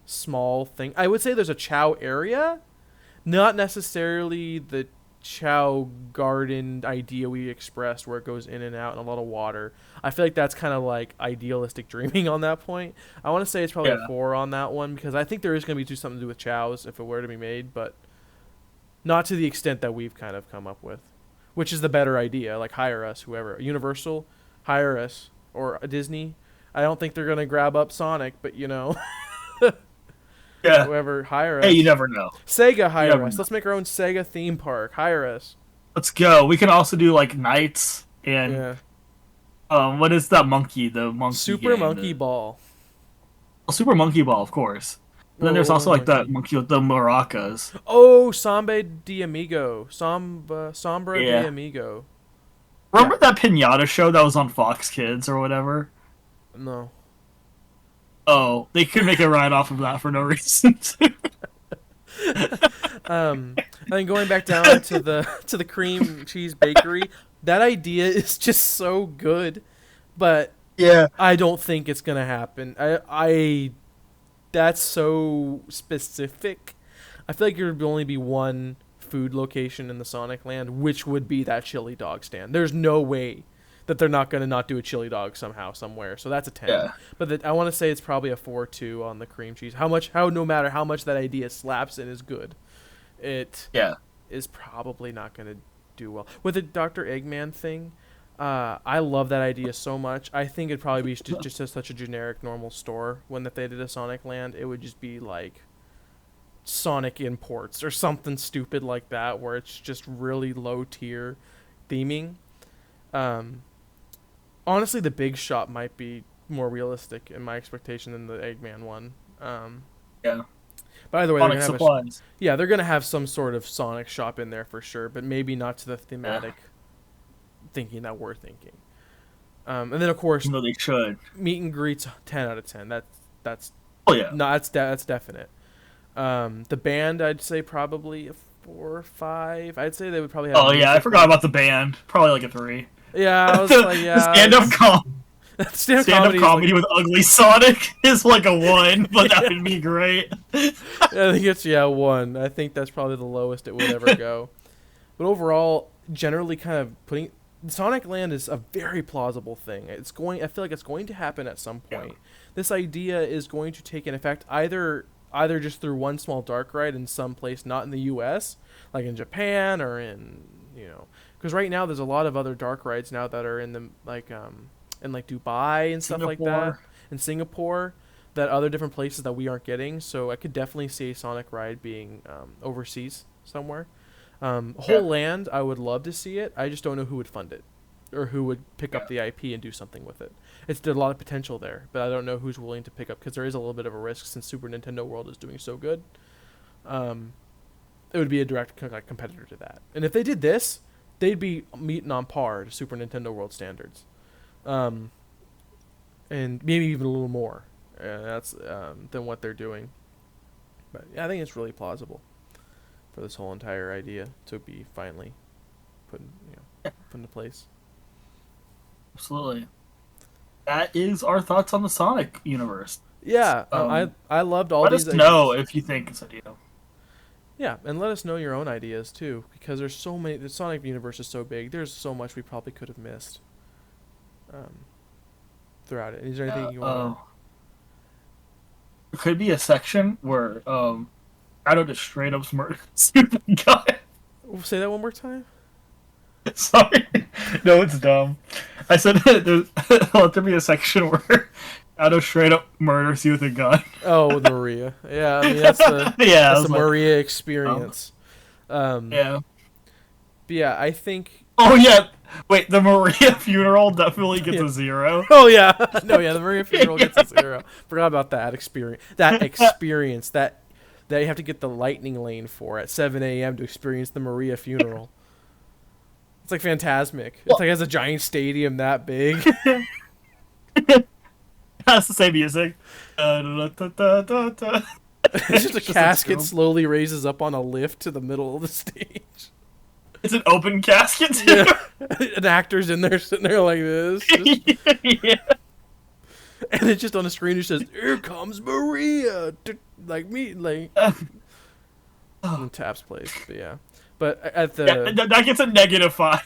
small thing. I would say there's a Chow area, not necessarily the Chow Garden idea we expressed, where it goes in and out and a lot of water. I feel like that's kind of like idealistic dreaming on that point. I want to say it's probably a 4 on that one, because I think there is going to be something to do with chows if it were to be made, but not to the extent that we've kind of come up with, which is the better idea. Like, hire us, whoever. Universal, hire us. Or Disney. I don't think they're going to grab up Sonic, but Yeah. whoever, hire us. Hey, you never know. Sega, hire us. know. Let's make our own Sega theme park. Hire us. Let's go. We can also do like Knights and Yeah. what is that monkey? The monkey Super game, Monkey Ball. Super Monkey Ball, of course. And then there's also like that monkey with the maracas. Oh, Samba de Amigo. Sombra de Amigo. Remember that pinata show that was on Fox Kids or whatever? No. Oh, they could make a ride off of that for no reason. And then going back down to the cream cheese bakery, that idea is just so good, but yeah, I don't think it's gonna happen. I that's so specific. I feel like there would only be one food location in the Sonic Land, which would be that chili dog stand. There's no way that they're not going to not do a chili dog somehow, somewhere. So that's a 10. Yeah. But I want to say it's probably a 4-2 on the cream cheese. No matter how much that idea slaps and is good, it is probably not going to do well. With the Dr. Eggman thing, I love that idea so much. I think it'd probably be just such a generic, normal store when if they did a Sonic Land. It would just be like Sonic Imports or something stupid like that, where it's just really low tier theming. Honestly, the Big Shop might be more realistic in my expectation than the Eggman one. By the way, Sonic supplies. They're gonna have some sort of Sonic shop in there for sure, but maybe not to the thematic thinking that we're thinking. And then of course, no, they should. Meet and greets 10 out of 10. That's that's definite. The band, I'd say probably a 4 or 5. I'd say they would probably have. Oh yeah, I forgot about the band. Probably like a 3. Yeah, I was like, stand-up comedy like, with ugly Sonic is like a 1, but that would be great. I think it's 1. I think that's probably the lowest it would ever go. But overall, generally, kind of putting Sonic Land is a very plausible thing. I feel like it's going to happen at some point. Yeah. This idea is going to take an effect either just through one small dark ride in some place not in the U.S., like in Japan or in because right now there's a lot of other dark rides now that are in the in Dubai and stuff like that, in Singapore, that other different places that we aren't getting. So I could definitely see a Sonic ride being overseas somewhere. Whole land, I would love to see it. I just don't know who would fund it or who would pick up the IP and do something with it. There's a lot of potential there, but I don't know who's willing to pick up, because there is a little bit of a risk since Super Nintendo World is doing so good. It would be a direct competitor to that. And if they did this, they'd be meeting on par to Super Nintendo World standards. And maybe even a little more than what they're doing. But yeah, I think it's really plausible for this whole entire idea to be finally put into place. Absolutely. That is our thoughts on the Sonic universe. Yeah, I loved all these ideas. Let us know if you think it's ideal. Yeah, and let us know your own ideas too, because there's so many. The Sonic universe is so big. There's so much we probably could have missed throughout it. Is there anything you want? There could be a section where Shadow just straight up murdered Super Guy. Say that one more time. Sorry, no, it's dumb. I said let there be a section where Shadow straight up murders you with a gun. Oh, with Maria. Yeah, I mean that's the Maria experience. Yeah. But yeah, I think. Oh yeah. Wait, the Maria funeral definitely gets a 0. Oh yeah, no, yeah, the Maria funeral gets a 0. Forgot about that experience. That you have to get the lightning lane for at 7 a.m. to experience the Maria funeral. It's like Phantasmic. It's like it has a giant stadium that big. That's the same music. It's just a casket slowly raises up on a lift to the middle of the stage. It's an open casket too. Yeah. An actor's in there sitting there like this. Yeah. And it's just on the screen it says, "Here comes Maria." Like me, like and Taps plays. But yeah. But at the that gets a -5.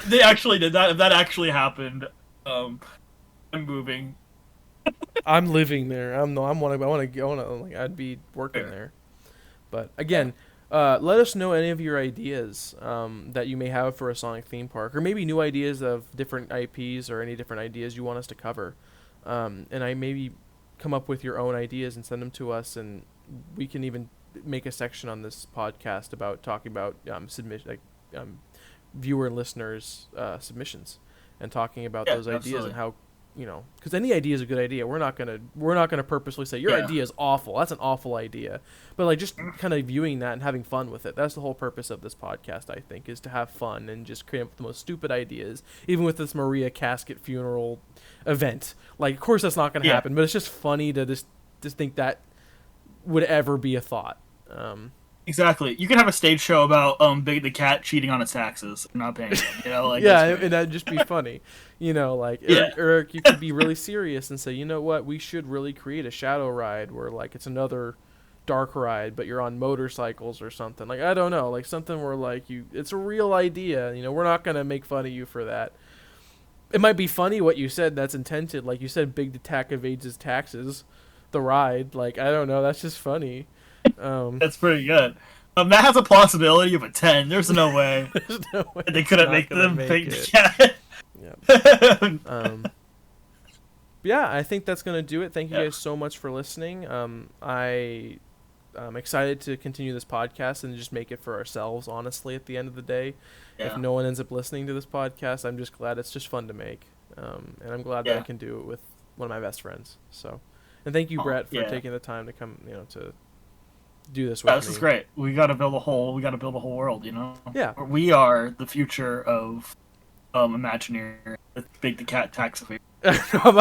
They actually did that. If that actually happened, I'm moving. I'm living there. I want to like I'd be working there. But again, let us know any of your ideas that you may have for a Sonic theme park, or maybe new ideas of different IPs or any different ideas you want us to cover. And I maybe come up with your own ideas and send them to us, and we can even make a section on this podcast about talking about viewer and listeners submissions and talking about those ideas absolutely. and how, because any idea is a good idea. We're not gonna purposely say your idea is awful. That's an awful idea, but like just kind of viewing that and having fun with it. That's the whole purpose of this podcast, I think, is to have fun and just create the most stupid ideas. Even with this Maria casket funeral event, like of course that's not gonna happen, but it's just funny to just think that would ever be a thought. Exactly. You could have a stage show about Big the cat cheating on its taxes and not paying them, like and that'd just be funny. Like Eric, you could be really serious and say, you know what, we should really create a shadow ride where like it's another dark ride, but you're on motorcycles or something. Like I don't know, like something where like it's a real idea. We're not gonna make fun of you for that. It might be funny what you said. That's intended. Like you said, Big the Cat evades his taxes. The ride, like I don't know, that's just funny. That's pretty good. That has a plausibility of a 10. There's no way. There's no way they couldn't make them Big the Cat. Yeah, I think that's gonna do it. Thank you guys so much for listening. I'm excited to continue this podcast and just make it for ourselves. Honestly, at the end of the day, if no one ends up listening to this podcast, I'm just glad it's just fun to make, and I'm glad that I can do it with one of my best friends. So, and thank you, Brett, for taking the time to come, to do this with me. This is great. We got to build a whole world, Yeah. We are the future of Imagineer. Big the Cat tax evade. I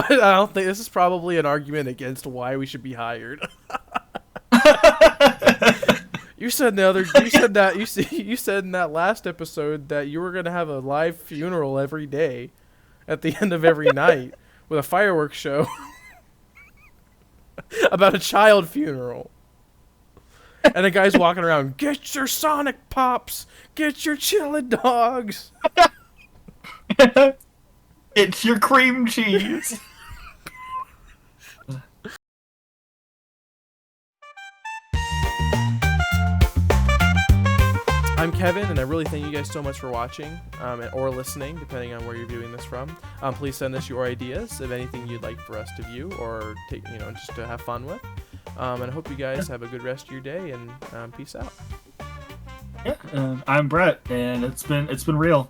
don't think this is probably an argument against why we should be hired. You said in that last episode that you were going to have a live funeral every day at the end of every night with a fireworks show about a child funeral. And the guy's walking around, get your Sonic Pops, get your chillin' dogs. It's your cream cheese. I'm Kevin, and I really thank you guys so much for watching or listening, depending on where you're viewing this from. Please send us your ideas of anything you'd like for us to view or take, just to have fun with. And I hope you guys have a good rest of your day, and peace out. I'm Brett, and it's been real.